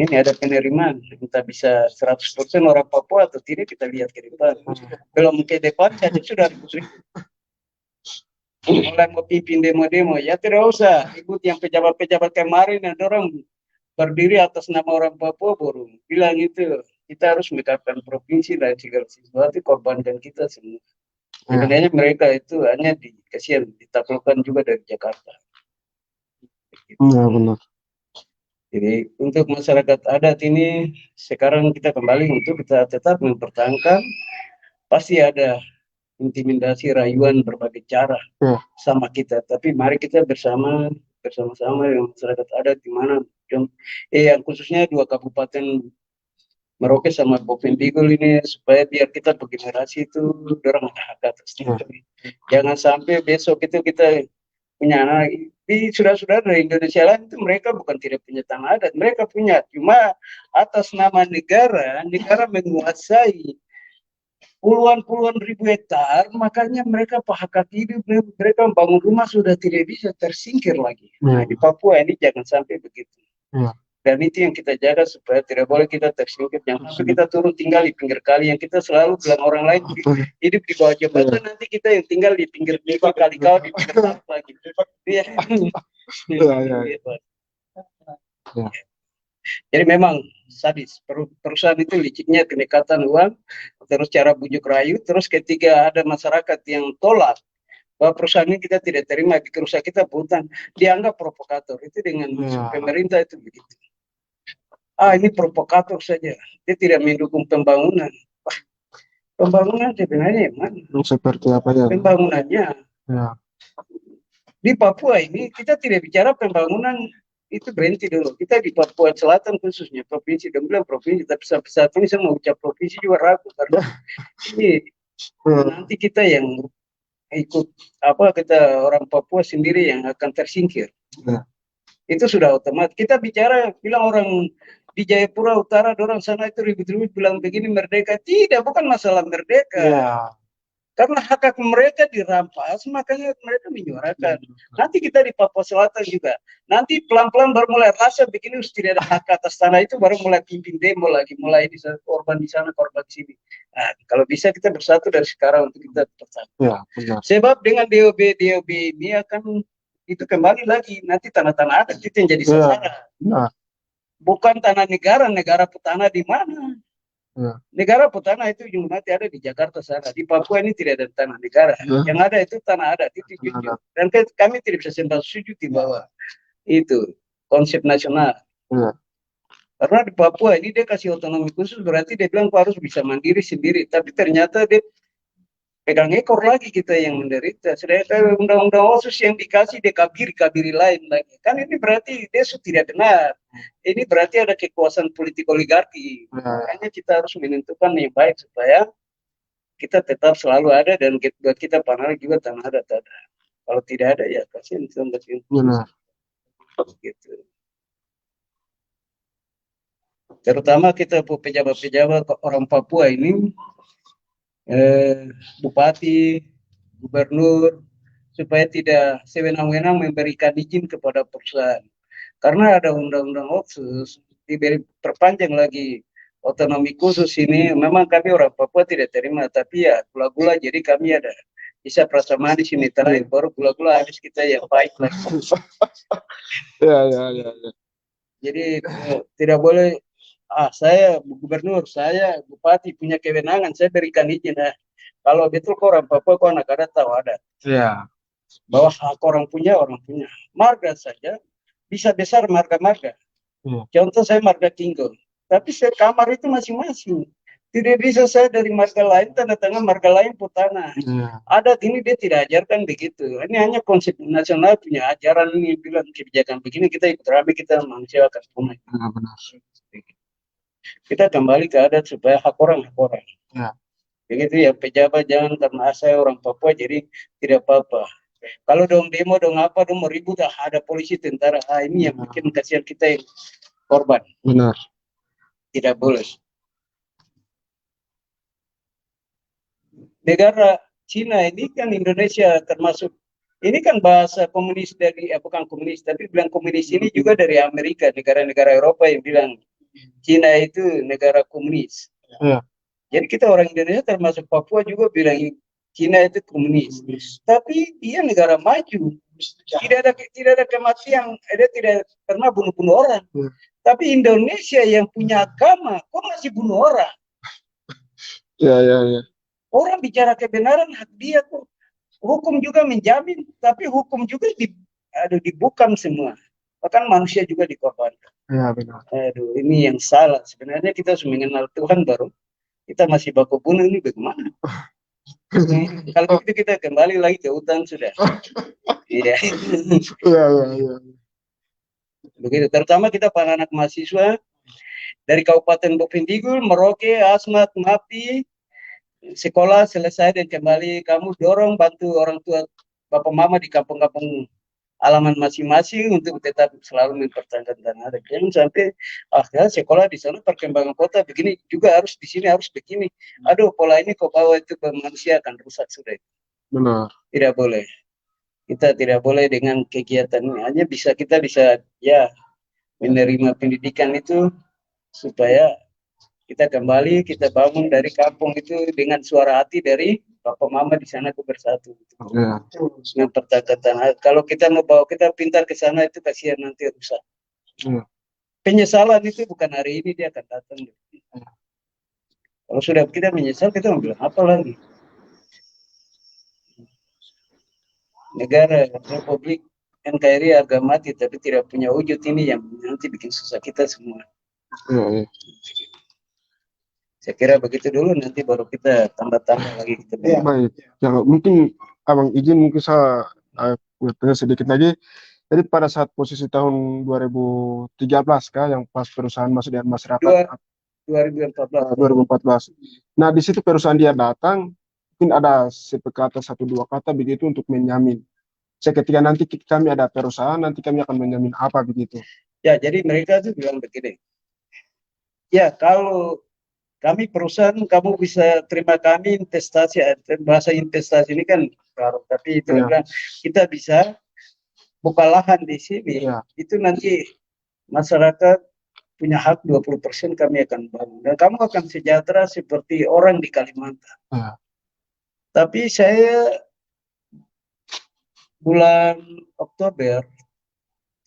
ini ada penerimaan, entah bisa 100% orang Papua atau tidak kita lihat ke depan. Belum ke depan saja sudah ribut-ribut. Mulai mau pimpin demo-demo, ya tidak usah ikut yang pejabat-pejabat kemarin, ada orang berdiri atas nama orang Papua baru bilang itu kita harus mendapatkan provinsi dan segala sesuatu, korbankan kita semua. Sebenarnya mereka itu hanya dikasihan, ditaklukkan juga dari Jakarta. Ya, benar. Jadi untuk masyarakat adat ini sekarang kita kembali untuk kita tetap mempertahankan, pasti ada intimidasi, rayuan berbagai cara sama kita. Tapi mari kita bersama-sama dengan masyarakat adat di mana yang khususnya 2 kabupaten Merauke sama Bopin Bigul ini supaya biar kita generasi itu dorong hak atas itu. Jangan sampai besok itu kita punya anak di sudah dari Indonesia lain itu mereka bukan tidak punya tanah adat, mereka punya, cuma atas nama negara menguasai puluhan ribu hektar, makanya mereka hak hidup, mereka membangun rumah sudah tidak bisa tersingkir lagi. Nah, di Papua ini jangan sampai begitu. Dan itu yang kita jaga supaya tidak boleh kita tersingkir. Jangan sampai kita turun tinggal di pinggir kali yang kita selalu bilang orang lain hidup di bawah jembatan, nanti kita yang tinggal di pinggir kali kau di pinggir lagi. Jadi memang sadis, perusahaan itu liciknya kenekatan uang, terus cara bujuk rayu, terus ketika ada masyarakat yang tolak bahwa perusahaan ini kita tidak terima, bikin rusak kita hutan, dianggap provokator. Itu dengan pemerintah itu begitu. Ini provokator saja, dia tidak mendukung pembangunan. Pembangunan sebenarnya mana? Seperti apa ya? Pembangunannya. Di Papua ini kita tidak bicara pembangunan itu berhenti dulu. Kita di Papua Selatan khususnya provinsi, dan bilang provinsi, tapi sampai saat ini saya mau ucap provinsi juga ragu karena ini nanti kita yang ikut kita orang Papua sendiri yang akan tersingkir. Itu sudah otomatis. Kita bicara bilang orang di Jayapura Utara, orang sana itu ribut-ribut bilang begini merdeka. Tidak, bukan masalah merdeka. Karena hak-hak mereka dirampas, makanya mereka menyuarakan. Nanti kita di Papua Selatan juga. Nanti pelan-pelan baru mulai rasa begini tidak ada hak atas tanah itu, baru mulai pimpin demo lagi, mulai di sana, korban di sana, korban di sini. Nah, kalau bisa kita bersatu dari sekarang untuk kita bersatu. Ya, benar. Sebab dengan DOB ini akan itu kembali lagi nanti tanah-tanah adat itu yang jadi sasaran. Nah, Bukan tanah negara, negara petanah di mana? ya. Negara petanah itu juga nanti ada di Jakarta sana. Di Papua ini tidak ada tanah negara. Yang ada itu tanah adat itu jujur. Dan kami tidak bisa sembah sujud di bawah itu konsep nasional. Ya. Karena di Papua ini dia kasih otonomi khusus, berarti dia bilang harus bisa mandiri sendiri. Tapi ternyata dia pegang ekor lagi kita yang menderita. Sedangkan undang-undang khusus yang dikasih dia kabiri lain lagi. Kan ini berarti dia tidak benar. Ini berarti ada kekuasaan politik oligarki. Makanya kita harus menentukan yang baik supaya kita tetap selalu ada dan buat kita panah juga tanah adat ada. Kalau tidak ada ya kasihan sama Benar. gitu. Terutama kita pejabat-pejabat orang Papua ini, bupati, gubernur, supaya tidak sewenang-wenang memberikan izin kepada perusahaan. Karena ada undang-undang otsus, diberi perpanjang lagi otonomi khusus ini. Memang kami orang Papua tidak terima, tapi ya gula-gula, jadi kami ada bisa perasa manis ini terakhir, baru gula-gula habis kita yang baik lagi. Ya. Jadi tidak boleh, saya gubernur, saya bupati punya kewenangan, saya berikan izin. Kalau betul kok orang Papua, kok anak adat tahu ada. Ya. Bahwa hak orang punya. Marga saja bisa besar marga-marga. Contoh saya marga Tinggal, tapi kamar itu masing-masing. Tidak bisa saya dari marga lain, tanda tangan marga lain putana. Adat ini dia tidak ajarkan begitu. Ini hanya konsep nasional punya ajaran ini bilang kebijakan begini, kita ikut rame, kita manusia akan punah. Benar. Kita kembali ke adat supaya hak orang. Ya. Begitu ya, pejabat jangan karena saya orang Papua jadi tidak apa-apa. Kalau dong demo, dong apa, dong mau ribut, ada polisi, tentara, ini yang bikin kasihan kita yang korban. Benar. Tidak boleh. Negara Cina ini kan Indonesia termasuk, ini kan bahasa komunis dari, bukan komunis, tapi bilang komunis ini juga dari Amerika, negara-negara Eropa yang bilang Cina itu negara komunis. Ya. Jadi kita orang Indonesia termasuk Papua juga bilang Cina itu komunis. Tapi dia negara maju. Tidak ada kematian, dia tidak pernah bunuh orang. Tapi Indonesia yang punya agama, kok masih bunuh orang? Ya. Orang bicara kebenaran hak dia kok. Hukum juga menjamin, tapi hukum juga dibuka semua. Bahkan manusia juga dikorbankan. Ya, benar. Aduh, ini yang salah. Sebenarnya kita harus mengenal Tuhan baru. Kita masih baku bunuh ini bagaimana? Kalau begitu kita kembali lagi ke hutan sudah. Iya. Iya. Begitu. Terutama kita para anak mahasiswa dari Kabupaten Bovendigul, Merauke, Asmat, Mapi, sekolah selesai dan kembali kamu dorong bantu orang tua bapak mama di kampung-kampung alaman masing-masing untuk tetap selalu mempertahankan tanah adat. Jangan sampai sekolah di sana perkembangan kota begini juga harus di sini harus begini. Aduh, pola ini kok bawa itu ke manusia akan rusak sudah. Benar. Tidak boleh. Kita tidak boleh dengan kegiatan ini. Hanya kita bisa ya menerima pendidikan itu supaya kita kembali, kita bangun dari kampung itu dengan suara hati dari bapak mama di sana itu bersatu. Ya. Dengan pertahanan. Kalau kita mau bawa kita pintar ke sana itu kasihan nanti rusak. Penyesalan itu bukan hari ini dia akan datang. Kalau sudah kita menyesal kita mau bilang apa lagi? Negara Republik NKRI harga mati tapi tidak punya wujud, ini yang nanti bikin susah kita semua. Ya. Saya kira begitu dulu, nanti baru kita tambah-tambah lagi. Baik. Ya, mungkin abang izin mungkin saya tanya sedikit lagi. Jadi pada saat posisi tahun 2013 yang pas perusahaan masuk dengan masyarakat 2014. Nah, di situ perusahaan dia datang, mungkin ada sepekata 1-2 kata begitu untuk menjamin. Ketika nanti kami ada perusahaan, nanti kami akan menjamin apa begitu. Ya, jadi mereka tuh bilang begini. Ya, kalau kami perusahaan, kamu bisa terima kami investasi. Bahasa investasi ini kan baru, tapi itu Iya. bilang kita bisa buka lahan di sini. Iya. Itu nanti masyarakat punya hak 20% kami akan bangun. Dan kamu akan sejahtera seperti orang di Kalimantan. Iya. Tapi saya bulan Oktober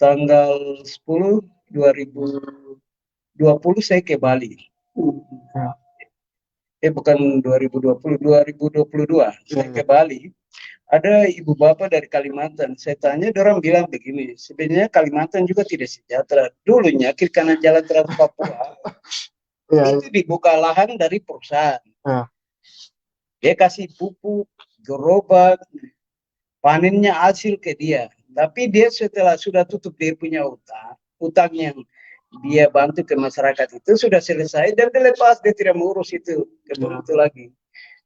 tanggal 10 2020 saya ke Bali. Bukan 2020, 2022 saya ke Bali. Ada ibu bapak dari Kalimantan. Saya tanya, orang bilang begini, sebenarnya Kalimantan juga tidak sejahtera. Dulunya kiri kanan jalan Trans Papua itu dibuka lahan dari perusahaan. Dia kasih pupuk, gerobak, panennya hasil ke dia. Tapi dia setelah sudah tutup dia punya utang yang dia bantu ke masyarakat itu sudah selesai dan dia lepas, dia tidak mengurus itu kebun itu lagi.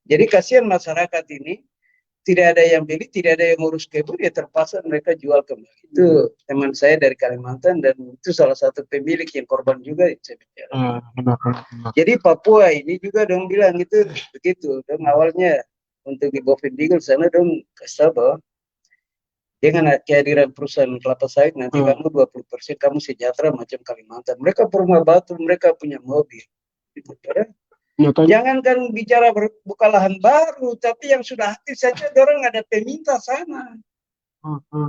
Jadi kasihan masyarakat ini, tidak ada yang beli, tidak ada yang ngurus kebun, dia terpaksa mereka jual kembali. Itu teman saya dari Kalimantan dan itu salah satu pemilik yang korban juga saya bicara. Jadi Papua ini juga dong bilang itu begitu. Dong awalnya untuk di Boven Diggle sana dong kasih bahwa dengan kehadiran perusahaan kelapa sawit nanti kamu 20% kamu sejahtera macam Kalimantan. Mereka berumah batu, mereka punya mobil. Gitu. Jangankan bicara buka lahan baru, tapi yang sudah aktif saja orang ada peminta sana.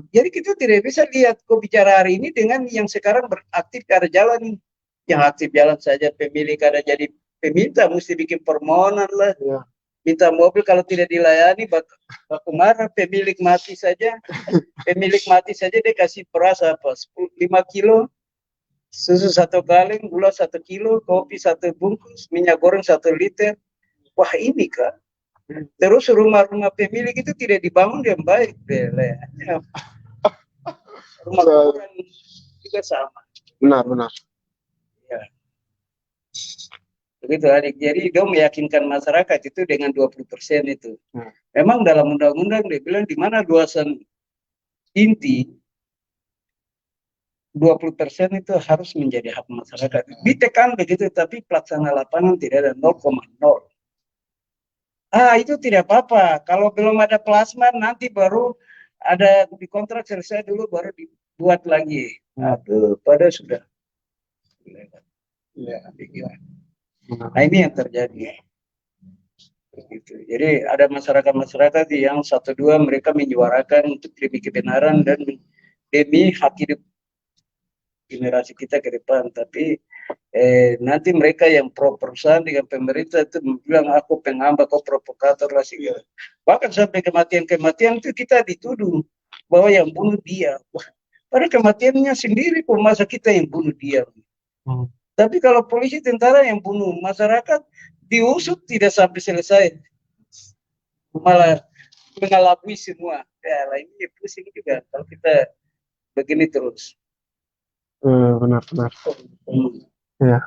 Jadi kita tidak bisa lihat kok bicara hari ini dengan yang sekarang beraktif ke arah jalan. Yang aktif jalan saja pemilik ada jadi peminta, mesti bikin permohonan lah. Minta mobil kalau tidak dilayani baku marah. Pemilik mati saja dia kasih beras apa 5 kilo, susu 1 kaleng, gula 1 kilo, kopi 1 bungkus, minyak goreng 1 liter. Wah ini kak, terus rumah-rumah pemilik itu tidak dibangun yang baik. Rumah orang juga sama. Benar. Ya. Begitu adik. Jadi dia meyakinkan masyarakat itu dengan 20% itu. Memang dalam undang-undang dia bilang di mana luasan inti 20% itu harus menjadi hak masyarakat. Ditekan begitu, tapi pelaksana lapangan tidak ada 0,0. Itu tidak apa-apa. Kalau belum ada plasma nanti baru ada di kontrak selesai dulu baru dibuat lagi. Aduh, pada sudah. Ya, nah ini yang terjadi. Begitu. Jadi ada masyarakat yang 1-2 mereka menyuarakan untuk demi kebenaran dan demi hak hidup generasi kita ke depan. Tapi nanti mereka yang pro perusahaan dengan pemerintah itu bilang aku penghambat, kau provokator lah segala. Bahkan sampai kematian itu kita dituduh bahwa yang bunuh dia. Wah, pada kematiannya sendiri kok masa kita yang bunuh dia. Tapi kalau polisi tentara yang bunuh masyarakat diusut tidak sampai selesai, malah mengalami semua. Ya lainnya pusing juga kalau kita begini terus. Benar. Ya.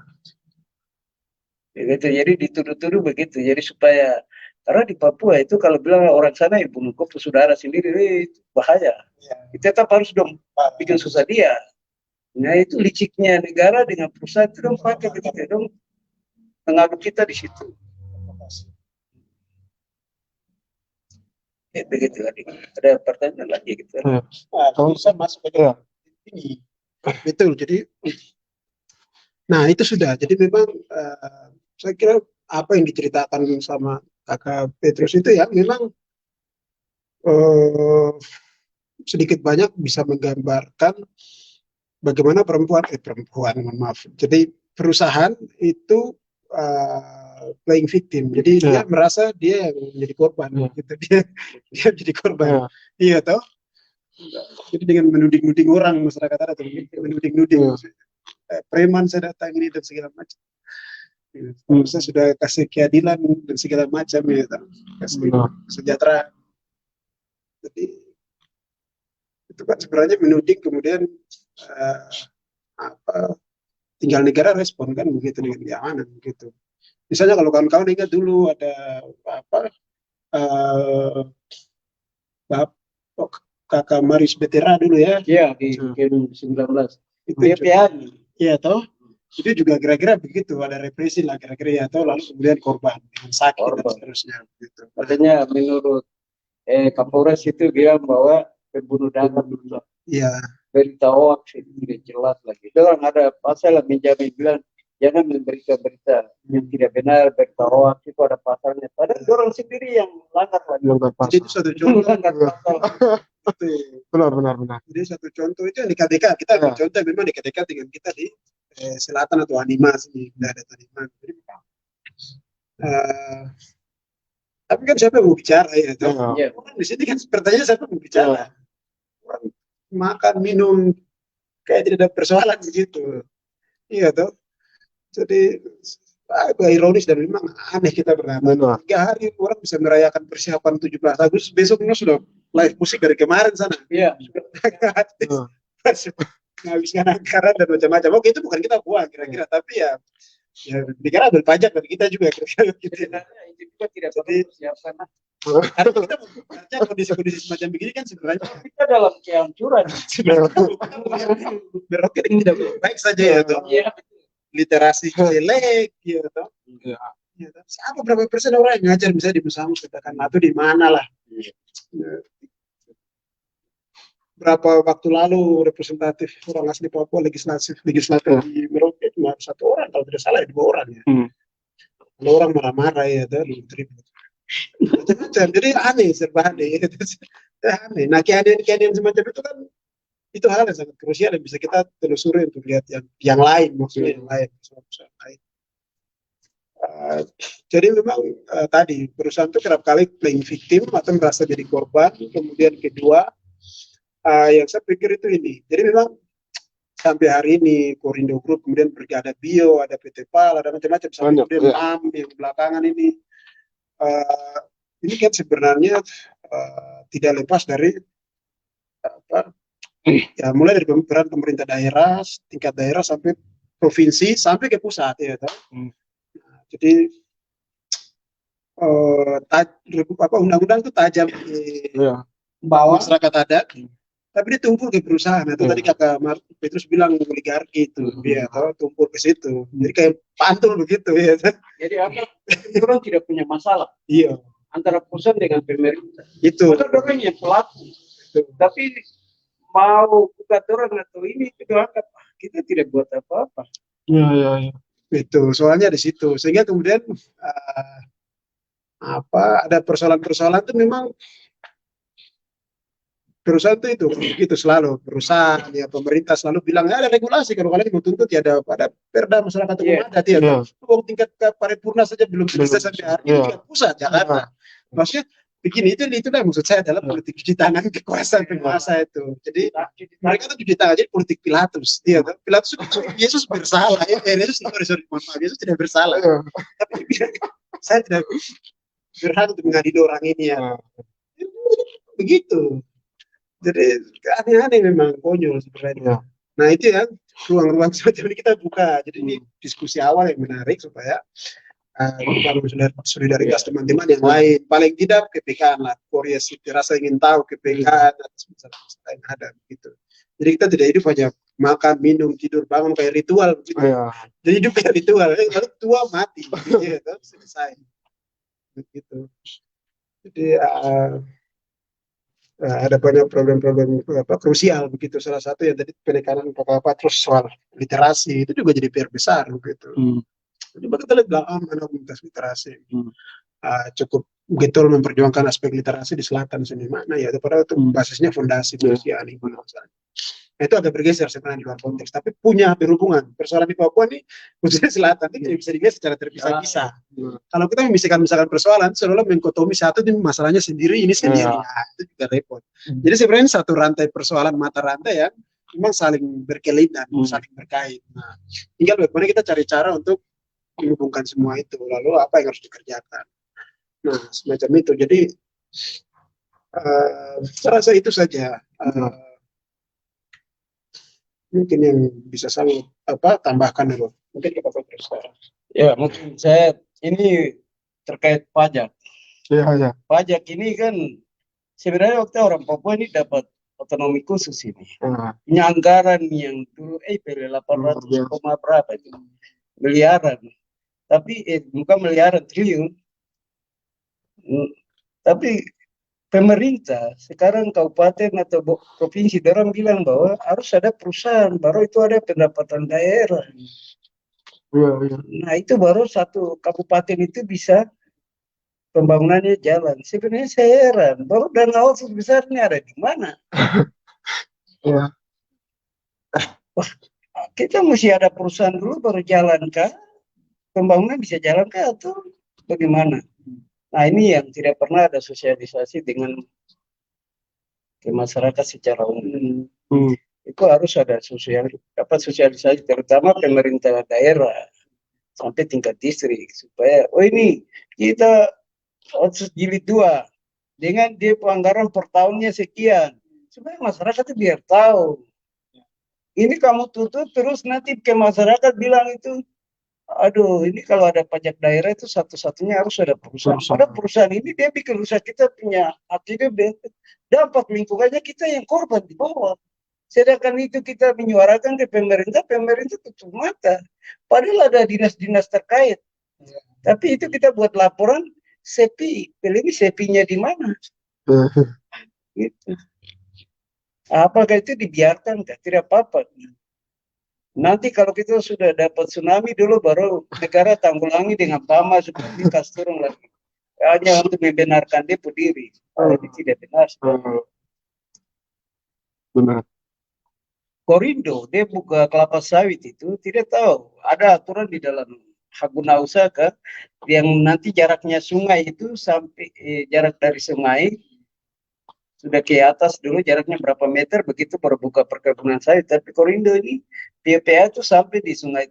Begitu. Jadi dituduh-tuduh begitu. Jadi supaya karena di Papua itu kalau bilang orang sana yang bunuh kau saudara sendiri itu bahaya. Kita tetap harus dong bikin susah dia. Nah itu liciknya negara dengan perusahaan itu dong pakai begitu dong mengaduk kita di situ. Begitu adik. Ada pertanyaan lagi gitu. Kalau bisa masuk ke ini. Betul. Jadi, nah itu sudah. Jadi memang saya kira apa yang diceritakan sama Kakak Petrus itu ya memang sedikit banyak bisa menggambarkan bagaimana perempuan, maaf. Jadi perusahaan itu playing victim. Jadi dia merasa dia yang menjadi korban. Gitu. Dia jadi korban. Iya toh. Jadi dengan menuding-nuding orang masyarakat ada tuh, menuding-nuding. Preman saya datang ini dan segala macam. Saya sudah kasih keadilan dan segala macam ya, kasih sejahtera. Jadi itu kan sebenarnya menuding kemudian tinggal negara respon kan begitu dengan keamanan begitu. Misalnya kalau kawan-kawan ingat dulu ada Kakak Maris Betera dulu ya. Iya di 19. Itu PPA. Iya toh. itu juga kira-kira begitu, ada represi lah kira-kira ya, atau lalu kemudian korban dengan sakit dan Korban. seterusnya gitu. Makanya menurut Kapolres itu bilang bahwa pembunuh data dulu Iya, berita hoax itu tidak jelas lagi. Orang ada pasal yang menjamin bilang jangan memberikan berita yang tidak benar, berita hoax itu ada pasalnya. Padahal orang sendiri yang langgar lagi. Melanggar jadi itu pasal. satu contoh. Langgar pasal. Itu. Benar. Jadi satu contoh itu yang di KTK, kita ambil Ya. contoh memang dekat-dekat dengan kita di selatan atau Animas di daerah Taniman. Jadi, tapi kan siapa yang mau bicara ya? Iya. Orang di sini kan pertanyaan siapa yang mau bicara? Orang makan minum kayak tidak ada persoalan begitu. Iya toh. Jadi agak ironis dan memang aneh kita berapa. Benar. 3 hari orang bisa merayakan persiapan 17 Agustus, besoknya sudah live musik dari kemarin sana. Iya. Menghabiskan anggaran dan macam-macam. Oke, itu bukan kita buang kira-kira, tapi ya negara ambil pajak dari kita juga kira-kira gitu. Sebenarnya itu juga tidak perlu persiapan. Karena kita membaca kondisi-kondisi semacam begini kan sebenarnya Kita dalam kehancuran. berarti tidak baik saja ya toh. Iya. Literasi jelek ya toh. Ya. Ya, toh. Siapa berapa persen orang yang ngajar misalnya di Musamus katakan atau di mana lah. Ya. Berapa waktu lalu representatif orang asli Papua legislatif di Merauke cuma 1 orang kalau tidak salah 2 orang ya. Kalau orang marah-marah ya tuh ribut-ribut. Macam-macam. Jadi aneh, serba aneh. Aneh. Nah, keadaan semacam itu kan itu hal yang sangat krusial yang bisa kita telusuri untuk lihat yang lain, maksudnya yang lain, soal lain. Jadi memang tadi perusahaan itu kerap kali playing victim atau merasa jadi korban. Kemudian kedua, yang saya pikir itu ini. Jadi memang sampai hari ini Korindo Group kemudian ada Bio, ada PT PAL, ada macam-macam. Sampai kemudian PAM yang belakangan ini. Ini kan sebenarnya tidak lepas dari ya mulai dari peran pemerintah daerah, tingkat daerah sampai provinsi sampai ke pusat ya. Jadi undang-undang itu tajam di bawah masyarakat adat, tapi dia tumpul ke perusahaan. Itu tadi kakak Petrus bilang oligarki itu, dia tumpul ke situ. Jadi kayak pantul begitu ya. Jadi apa? Orang tidak punya masalah. Iya. Antara pusat dengan pemerintah. Itu. Masa orang yang pelaku. Tapi mau buka orang atau ini itu anggap kita tidak buat apa-apa. Iya. Itu soalnya di situ. Sehingga kemudian ada persoalan-persoalan itu memang perusahaan itu begitu selalu perusahaan ya pemerintah selalu bilang ada regulasi kalau kalian mau tuntut ya ada perda masyarakat umum adat ya uang tingkat paripurna saja belum selesai sampai hari ini tingkat pusat Jakarta. Maksudnya begini itulah maksud saya adalah politik cuci tangan kekuasaan penguasa itu. Jadi mereka tuh cuci tangan jadi politik Pilatus. Iya, Pilatus Yesus bersalah ya. Yesus Yesus tidak bersalah. Tapi saya tidak berhak untuk mengadili orang ini ya. Begitu. Jadi aneh-aneh memang konyol sebenarnya. Nah itu ya ruang-ruang semacam ini kita buka. Jadi ini diskusi awal yang menarik supaya membangun solidaritas teman-teman yang lain. Paling tidak KPK lah, kuriositas rasa ingin tahu KPK atas masalah yang ada begitu. Jadi kita tidak hidup hanya makan, minum, tidur, bangun kayak ritual begitu. Jadi hidup kayak ritual. Lalu tua mati, ya, selesai. Begitu. Jadi ada banyak problem-problem krusial begitu. Salah satu yang tadi penekanan terus soal literasi itu juga jadi PR besar begitu. Coba kita lihat mana komunitas literasi. Cukup getol memperjuangkan aspek literasi di selatan sini mana ya. Padahal itu basisnya fondasi manusia nih. Nah, itu agak bergeser sebenarnya di luar konteks, tapi punya berhubungan. Persoalan di Papua nih, khususnya selatan ini tidak bisa dilihat secara terpisah-pisah. Kalau kita memisahkan misalkan persoalan, seolah mengkotomi satu ini masalahnya sendiri, ini sendiri, itu juga repot. Jadi sebenarnya satu rantai persoalan mata rantai ya, memang saling berkelainan, saling berkait. Nah, tinggal bagaimana kita cari cara untuk menghubungkan semua itu, lalu apa yang harus dikerjakan. Nah, semacam itu. Jadi saya rasa itu saja. Mungkin yang bisa saya tambahkan dulu. Mungkin kita terus sekarang. Ya, mungkin saya ini terkait pajak. Iya. Pajak ini kan sebenarnya waktu orang Papua ini dapat otonomi khusus ini. Nah, Punya anggaran yang dulu PL 800 koma berapa itu miliaran. Tapi bukan miliaran, triliun. Tapi pemerintah sekarang kabupaten atau provinsi dorang bilang bahwa harus ada perusahaan baru itu ada pendapatan daerah. iya, iya. Nah itu baru satu kabupaten itu bisa pembangunannya jalan. Sebenarnya saya heran bahwa dana otsus besarnya ada di mana? Iya. Kita mesti ada perusahaan dulu baru jalan kah? Pembangunan bisa jalan kah atau bagaimana? Nah ini yang tidak pernah ada sosialisasi dengan ke masyarakat secara umum. Itu harus ada sosialisasi terutama pemerintah daerah sampai tingkat distrik supaya ini kita otsus jilid 2 dengan dia anggaran per tahunnya sekian supaya masyarakat itu biar tahu. Ini kamu tutup terus nanti ke masyarakat bilang itu, aduh ini kalau ada pajak daerah itu satu-satunya harus ada perusahaan. Pada perusahaan ini dia bikin rusak kita punya akhirnya dampak lingkungannya kita yang korban di bawah. Sedangkan itu kita menyuarakan ke pemerintah, pemerintah tutup mata. Padahal ada dinas-dinas terkait. Tapi itu kita buat laporan, sepi. Ini sepinya di mana? Gitu. Apakah itu dibiarkan? Tidak apa-apa. Nanti kalau kita sudah dapat tsunami dulu baru negara tanggulangi dengan PAMA seperti turun lagi. Hanya untuk membenarkan dia berdiri. Ini tidak benar. Benar. Korindo, dia buka kelapa sawit itu tidak tahu. Ada aturan di dalam hak guna usaha yang nanti jaraknya sungai itu sampai jarak dari sungai sudah ke atas dulu jaraknya berapa meter begitu baru buka perkebunan sawit. Tapi Korindo ini PPA itu sampai di sungai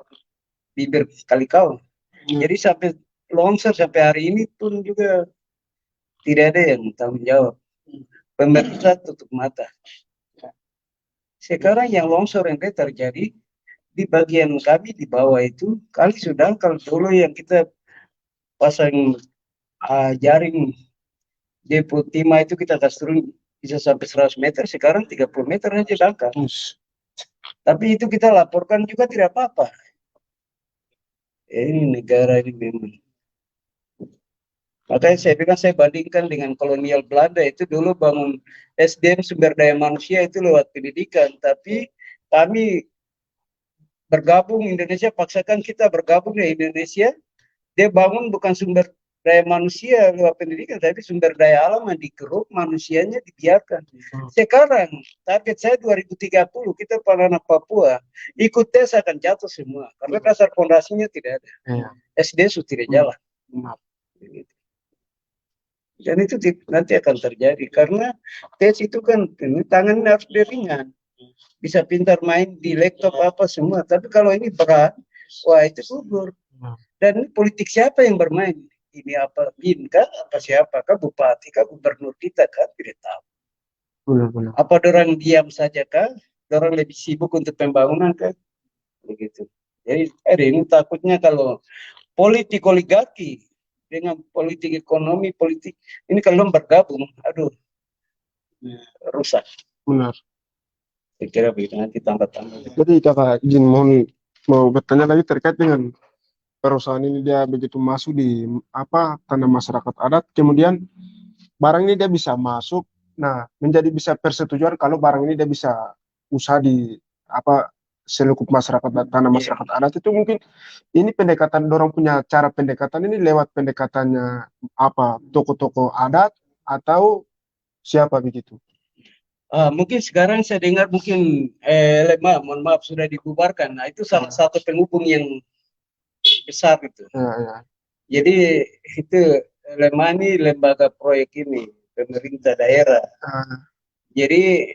bibir Kalikau. Jadi sampai longsor sampai hari ini pun juga tidak ada yang tanggung jawab. Pemerintah tutup mata. Sekarang yang longsor yang terjadi di bagian kami di bawah itu kali sudah kalau dulu yang kita pasang jaring depo timah itu kita kasih turun bisa sampai 100 meter, sekarang 30 meter aja dangkal. Tapi itu kita laporkan juga tidak apa-apa. Ini negara ini memang. Makanya saya bilang saya bandingkan dengan kolonial Belanda itu dulu bangun SDM sumber daya manusia itu lewat pendidikan, tapi kami bergabung Indonesia paksakan kita bergabung di Indonesia, dia bangun bukan sumber daya manusia lewat pendidikan, tapi sumber daya alam yang dikeruk, manusianya dibiarkan. Sekarang target saya 2030 kita para anak Papua ikut tes akan jatuh semua karena dasar fondasinya tidak ada. SD sudah tidak jalan. Dan itu nanti akan terjadi karena tes itu kan tangan harus ringan, bisa pintar main di laptop apa semua. Tapi kalau ini berat, wah itu gugur. Dan politik siapa yang bermain? Ini apa bin kah? Apa siapakah? Bupati kah? Gubernur kita kan tidak tahu. Benar. Apa orang diam saja kah? Orang lebih sibuk untuk pembangunan kah? Begitu. Jadi ini takutnya kalau politik oligarki dengan politik ekonomi, politik ini kalau bergabung, aduh, rusak. Benar. Saya kira begitu nanti tambah-tambah. Jadi kakak izin mau bertanya lagi terkait dengan perusahaan ini dia begitu masuk di tanah masyarakat adat, kemudian barang ini dia bisa masuk, nah menjadi bisa persetujuan kalau barang ini dia bisa usaha di selekup masyarakat tanah masyarakat adat itu mungkin ini pendekatan dorong punya cara pendekatan ini lewat pendekatannya toko-toko adat atau siapa begitu? Mungkin sekarang saya dengar mungkin mohon maaf sudah dibubarkan. Nah itu salah satu penghubung yang besar itu. Jadi itu ini lembaga proyek ini pemerintah daerah. Jadi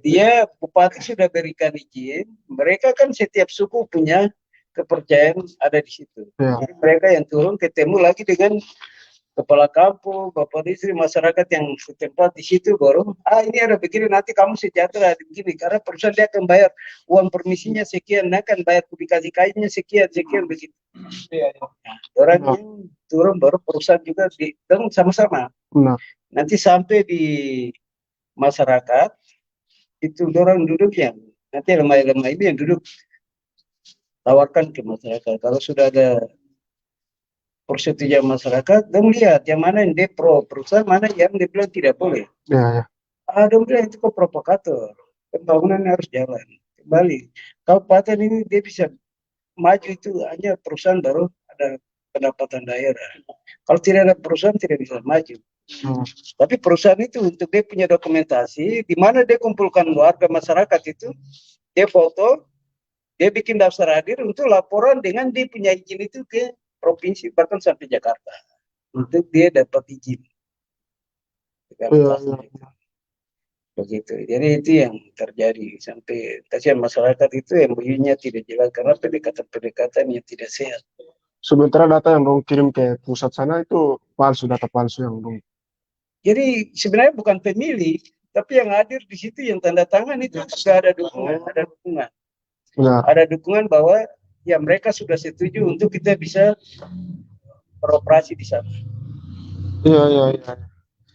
dia bupati sudah berikan izin. Mereka kan setiap suku punya kepercayaan ada di situ. Jadi mereka yang turun ketemu lagi dengan kepala kampung, bapak istri, masyarakat yang setempat di situ baru, ini ada begini nanti kamu sejahtera begini karena perusahaan dia akan bayar uang permisinya sekian, dia akan bayar publikasi kayunya sekian begitu. Orang yang turun baru perusahaan juga sama-sama. Nanti sampai di masyarakat, itu orang duduk yang nanti lemah-lemah ini yang duduk tawarkan ke masyarakat. Kalau sudah ada persetujuan masyarakat, dong lihat yang mana yang dia pro perusahaan, mana yang dia bilang tidak boleh. Ya, ya. Dong bilang itu kok provokator. Pembangunan harus jalan. Kembali, kabupaten ini dia bisa maju itu hanya perusahaan baru ada pendapatan daerah. Kalau tidak ada perusahaan tidak bisa maju. Tapi perusahaan itu untuk dia punya dokumentasi, di mana dia kumpulkan warga masyarakat itu, dia foto, dia bikin daftar hadir untuk laporan dengan dia punya izin itu ke provinsi bahkan sampai Jakarta untuk dia dapat izin. Begitu. Jadi itu yang terjadi sampai kasihan masyarakat itu yang MOU-nya tidak jelas karena pendekatan-pendekatan yang tidak sehat. Sementara data yang dong kirim ke pusat sana itu palsu, data palsu yang dong. Jadi sebenarnya bukan pemilih, tapi yang hadir di situ yang tanda tangan itu juga ada dukungan, ada dukungan. Benar. Ada dukungan bahwa ya mereka sudah setuju untuk kita bisa beroperasi di sana. Iya, iya, iya.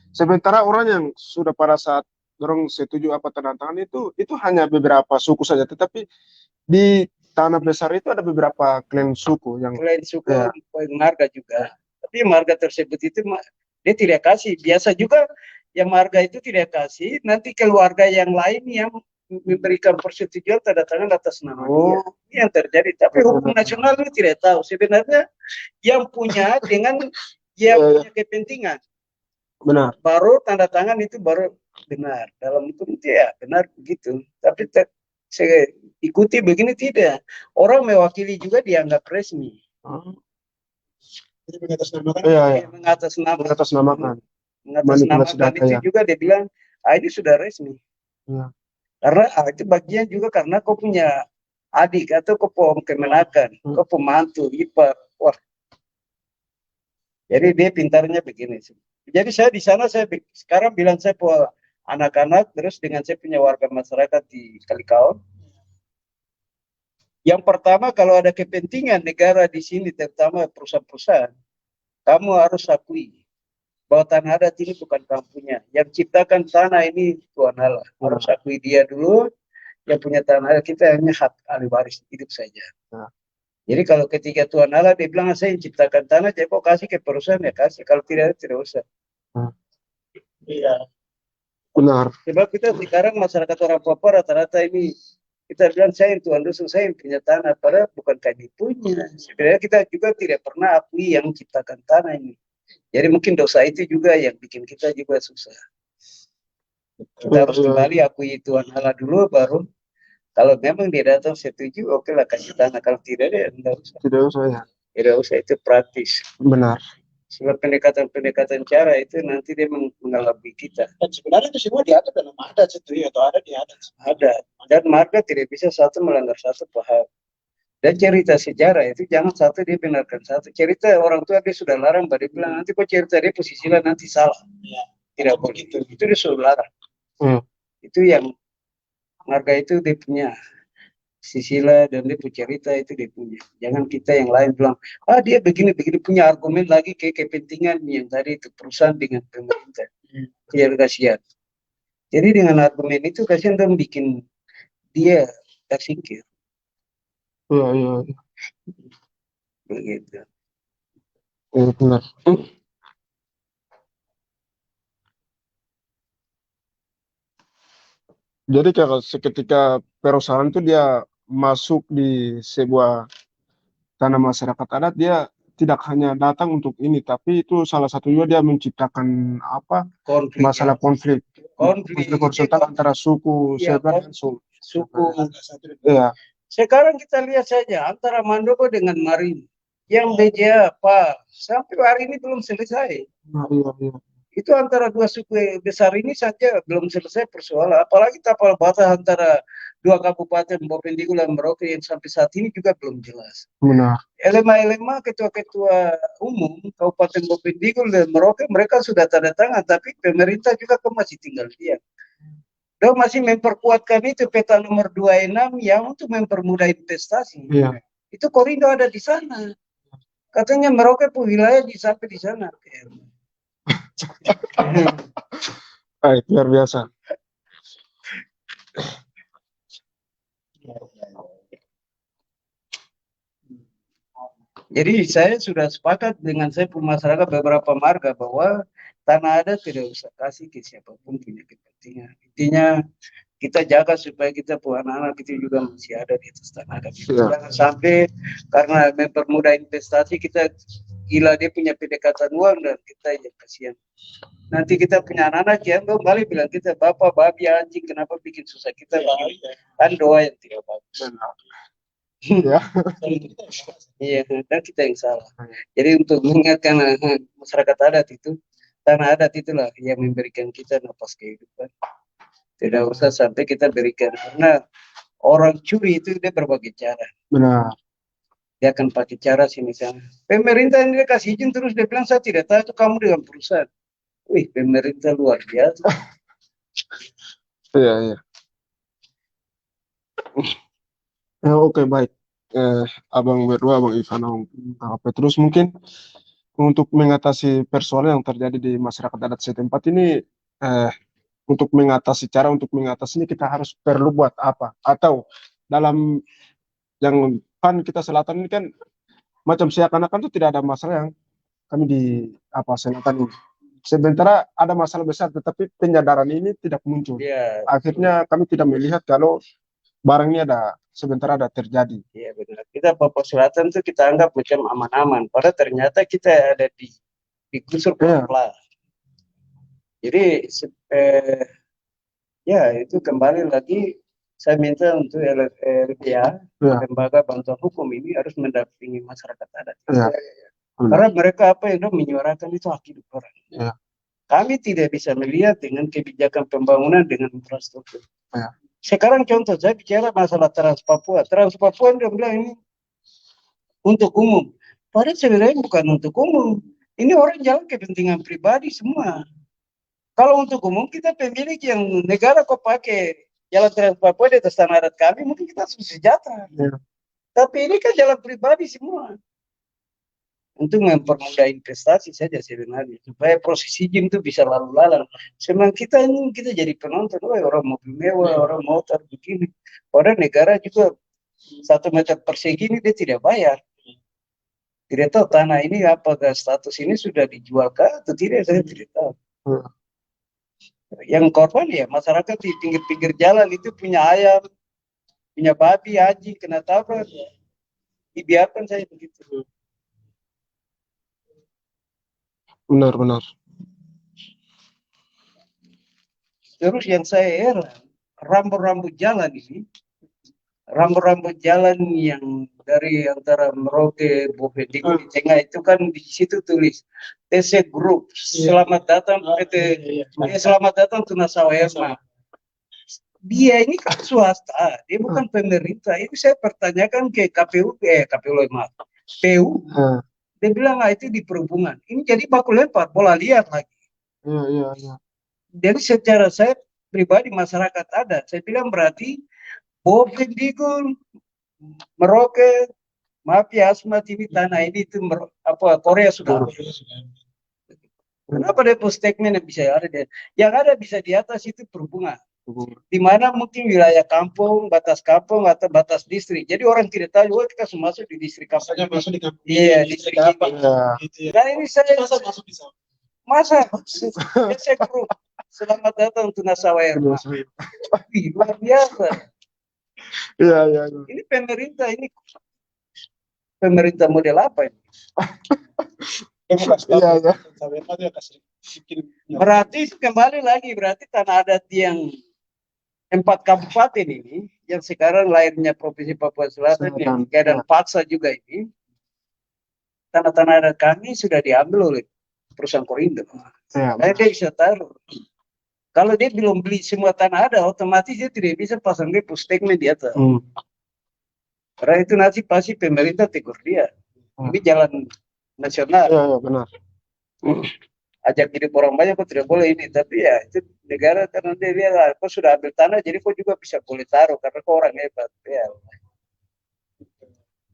Sementara orang yang sudah pada saat dorong setuju apa tanda tangan itu hanya beberapa suku saja, tetapi di tanah besar itu ada beberapa klan suku yang Selain suku, marga juga. Tapi marga tersebut itu dia tidak kasih. Biasa juga yang marga itu tidak kasih, nanti keluarga yang lain yang memberikan persetujuan tanda tangan atas nama dia. Ini yang terjadi. Tapi hukum nasional itu tidak tahu. Sebenarnya yang punya dengan yang punya kepentingan. Benar. Baru tanda tangan itu baru benar. Dalam hukum itu ya benar begitu. Tapi saya ikuti begini tidak. Orang mewakili juga dianggap resmi. Jadi mengatasnamakan. Mengatasnamakan. Mengatasnamakan itu juga dia bilang, ini sudah resmi. Ya. Karena itu bagian juga karena kau punya adik atau kau kemenakan, kau pemantu, ipar. Wah. Jadi dia pintarnya begini. Jadi saya di sana sekarang bilang saya punya anak-anak terus dengan saya punya warga masyarakat di Kalikaon. Yang pertama kalau ada kepentingan negara di sini terutama perusahaan-perusahaan, kamu harus akui bahwa tanah adat ini bukan kampungnya. Yang ciptakan tanah ini Tuhan Allah. Harus akui dia dulu. Yang punya tanah adat kita hanya hak ahli waris hidup saja. Jadi kalau ketika Tuhan Allah dia bilang saya yang ciptakan tanah, jadi kok kasih ke perusahaan ya kasih. Kalau tidak usah. Iya. Benar. Sebab kita sekarang masyarakat orang Papua rata-rata ini kita bilang saya yang Tuhan dusun, saya yang punya tanah, padahal bukan kami punya. Sebenarnya kita juga tidak pernah akui yang menciptakan tanah ini. Jadi mungkin dosa itu juga yang bikin kita juga susah. Kita harus kembali akui Tuhan Allah dulu, baru kalau memang dia datang setuju, oke lah kasih tanah. Kalau tidak, ya tidak usah. Tidak usah ya. Tidak usah, itu praktis. Benar. Sebab pendekatan-pendekatan cara itu nanti dia mengelabui kita. Dan sebenarnya itu semua diatur dalam adat itu ya, atau ada di adat. Ada. Dan marga tidak bisa satu melanggar satu paham. Dan cerita sejarah itu jangan satu dia benarkan satu. Cerita orang tua dia sudah larang, dia bilang nanti kok cerita dia posisinya nanti salah. Ya. Tidak begitu. Itu dia sudah larang. Itu yang marga itu dia punya. Sisila dan dia punya cerita itu dia punya. Jangan kita yang lain bilang, dia begini punya argumen lagi ke kepentingan yang tadi itu perusahaan dengan pemerintah. Jadi kasihan. Jadi dengan argumen itu kasihan dong bikin dia tersingkir. Iya. Begitu. Benar. Jadi kalau seketika perusahaan itu dia masuk di sebuah tanah masyarakat adat, dia tidak hanya datang untuk ini, tapi itu salah satu juga dia menciptakan masalah konflik antara suku, suku. Iya. Sekarang kita lihat saja antara Mandoko dengan Marin, yang BJA sampai hari ini belum selesai. Iya. Itu antara dua suku besar ini saja belum selesai persoalan. Apalagi tapal batas antara dua kabupaten Bovendigul dan Merauke yang sampai saat ini juga belum jelas. Benar. Elema ketua-ketua umum Kabupaten Bovendigul dan Merauke mereka sudah tanda tangan, tapi pemerintah juga masih tinggal diam. Dia masih memperkuatkan itu peta nomor 26 yang untuk mempermudah investasi. Iya. Itu Korindo ada di sana. Katanya Merauke wilayah sampai di sana. Luar biasa. Jadi saya sudah sepakat dengan saya masyarakat beberapa marga bahwa tanah adat tidak usah kasih ke siapapun punya kepentingan. Intinya kita jaga supaya kita pun anak-anak kita juga masih ada di atas tanah adat. Ya. Jangan sampai karena mempermudah investasi kita gila dia punya pendekatan uang dan kita yang kasihan. Nanti kita punya anak-anak yang kembali bilang kita bapak babi anjing kenapa bikin susah kita kan doa yang tidak bagus. Ya. Iya, dan kita yang salah. Jadi untuk mengingatkan masyarakat adat itu, tanah adat itulah yang memberikan kita nafas kehidupan. Tidak usah sampai kita berikan karena orang curi itu dia berbagai cara. Benar. Dia akan pakai cara sini sana. Pemerintah ini dia kasih izin terus dia bilang saya tidak tahu itu kamu dengan perusahaan. Wih, pemerintah luar biasa. Iya, iya. Oke, baik. Abang berdua, Abang Ivan, Abang Petrus, mungkin untuk mengatasi persoalan yang terjadi di masyarakat adat setempat ini, untuk mengatasi ini kita harus perlu buat apa? Atau dalam yang kan kita selatan ini kan macam seakan-akan itu tidak ada masalah yang kami di selatan ini. Sementara ada masalah besar, tetapi penyadaran ini tidak muncul. Iya, Akhirnya kami tidak melihat kalau barang ini sebentar ada terjadi. iya benar. Kita Papua Selatan tuh kita anggap macam aman-aman, padahal ternyata kita ada di gusur pelan. Jadi ya itu kembali lagi saya minta untuk LBH, lembaga bantuan hukum ini harus mendampingi masyarakat adat. Karena mereka apa yang menyuarakan itu hak hidup orang. Kami tidak bisa melihat dengan kebijakan pembangunan dengan infrastruktur. Sekarang contoh saya bicara masalah Trans Papua. Trans Papua dia bilang ini untuk umum. Padahal sebenarnya bukan untuk umum. Ini orang jalan kepentingan pribadi semua. Kalau untuk umum kita pemilik yang negara kok pakai jalan Trans Papua di atas tanah adat kami, mungkin kita sudah sejahtera. Tapi ini kan jalan pribadi semua. Untuk mempermudah investasi saja sebenarnya. Supaya proses izin itu bisa lalu-lalang. Sebenarnya kita jadi penonton. Orang mobil mewah, orang motor begini. Padahal negara juga 1 meter persegi ini dia tidak bayar. Tidak tahu tanah ini apakah status ini sudah dijual kah atau tidak, saya tidak tahu. Yang korban ya masyarakat di pinggir-pinggir jalan itu punya ayam, punya babi, anjing, kena tabrak. Dibiarkan saya begitu. Benar. Terus yang saya heran, rambut-rambut jalan ini, rambut-rambut jalan yang dari antara Merauke, Bovendigul di tengah itu kan di situ tulis TC Group, selamat datang PT, selamat datang Tunas Sawerma. Dia ini kan swasta, dia bukan pemerintah. Ini saya pertanyakan ke KPU, PU. Dia bilang itu di perhubungan. Ini jadi baku lempar bola liar lagi. Iya. Jadi secara saya pribadi masyarakat adat, saya bilang berarti Bovendigul, Merauke, maaf ya Asmat ini tanah ini itu Korea sudah. Kenapa dia post statement yang bisa ada dia? Yang ada bisa di atas itu perhubungan. Di mana mungkin wilayah kampung atau batas distrik. Jadi orang tidak tahu, kita semua masuk di distrik kampung. Masuk di kampung. Iya, distrik apa? Nah ini saya masuk di sana. Masa? Saya Group. Selamat datang Tunas Sawerma. Luar biasa. Iya. Ini pemerintah model apa ini? Iya. Berarti kembali lagi tanah adat yang 4 kabupaten ini yang sekarang lahirnya Provinsi Papua Selatan yang keadaan paksa juga ini, tanah-tanah adat kami sudah diambil oleh perusahaan Korindo. Dia bisa taruh. Kalau dia belum beli semua tanah adat, otomatis dia tidak bisa pasang dia statement di atas. Karena itu nanti pasti pemerintah tegur dia. Ini jalan nasional. Iya, benar. Ajak hidup orang banyak kok tidak boleh ini, tapi ya itu negara karena dia lihat kok sudah ambil tanah jadi kok juga bisa boleh taruh karena kok orang hebat ya.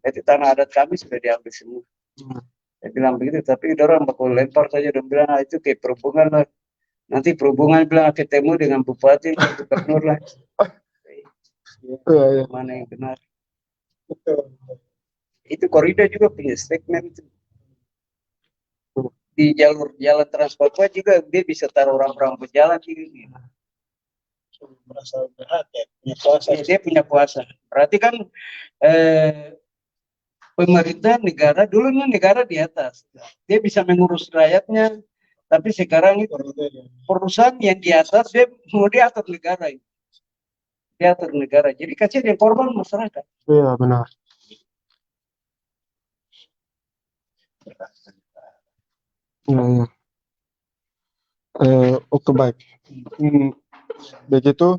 Itu tanah adat kami sudah diambil semua. Saya bilang begitu, tapi orang bakal lempar saja dan bilang itu kayak perhubungan lah. Nanti perhubungan bilang ketemu dengan bupati, gubernur lah. Iya, iya. mana yang benar. Betul. Itu koridor juga punya statement itu. Di jalur jalan Trans Papua juga dia bisa taruh orang-orang berjalan juga gitu. Merasa berat ya, punya kuasa. Dia punya kuasa. Berarti kan pemerintah negara dulunya negara di atas, dia bisa mengurus rakyatnya, tapi sekarang itu perusahaan yang di atas dia mau diatur negara itu, diatur negara. Jadi kasihan yang korban masyarakat. Iya, benar. Iya, iya. Oke, baik. Begitu.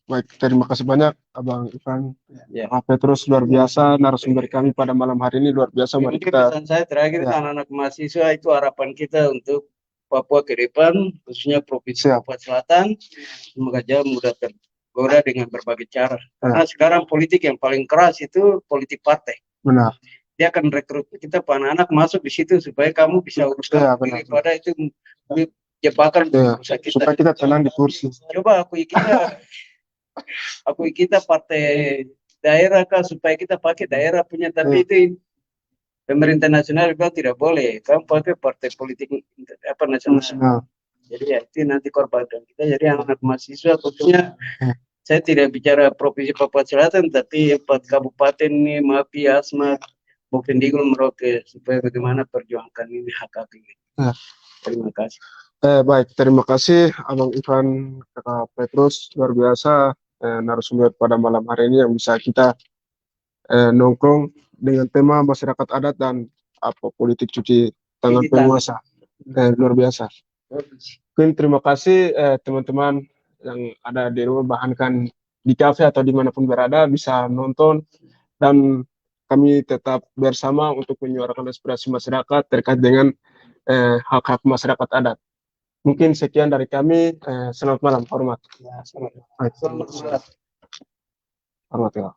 Baik, terima kasih banyak Abang Ivan. Ya. Kak Petrus luar biasa, narasumber kami pada malam hari ini luar biasa. Mari Mungkin kita pesan saya terakhir Ya. anak-anak mahasiswa itu harapan kita untuk Papua ke depan, khususnya Provinsi Siap. Papua Selatan, semoga jauh mudah tergoda dengan berbagai cara. Karena sekarang politik yang paling keras itu politik partai. benar. Dia akan rekrut kita anak-anak masuk di situ supaya kamu bisa uruskan Ya, benar. daripada itu jebakan Ya, usaha kita. supaya kita tenang di kursi. Coba kita partai daerah kah supaya kita pakai daerah punya, tapi itu pemerintah nasional juga tidak boleh. Kamu pakai partai politik nasional. Nasional. Jadi ya itu nanti korban kita. Jadi anak-anak mahasiswa khususnya saya tidak bicara Provinsi Papua Selatan, tapi 4 kabupaten nih, Mapi, Asmat, Bovendigul, Merauke, supaya bagaimana perjuangkan ini hak ini. Terima kasih. Baik, terima kasih Abang Ivan, Kakak Petrus, luar biasa narasumber pada malam hari ini yang bisa kita nongkrong dengan tema masyarakat adat dan politik cuci tangan penguasa. Luar biasa. Mungkin terima kasih teman-teman yang ada di rumah, bahkan di kafe atau dimanapun berada bisa nonton, dan kami tetap bersama untuk menyuarakan aspirasi masyarakat terkait dengan hak-hak masyarakat adat. Mungkin sekian dari kami. Selamat malam, hormat. Selamat malam. Hormat ya.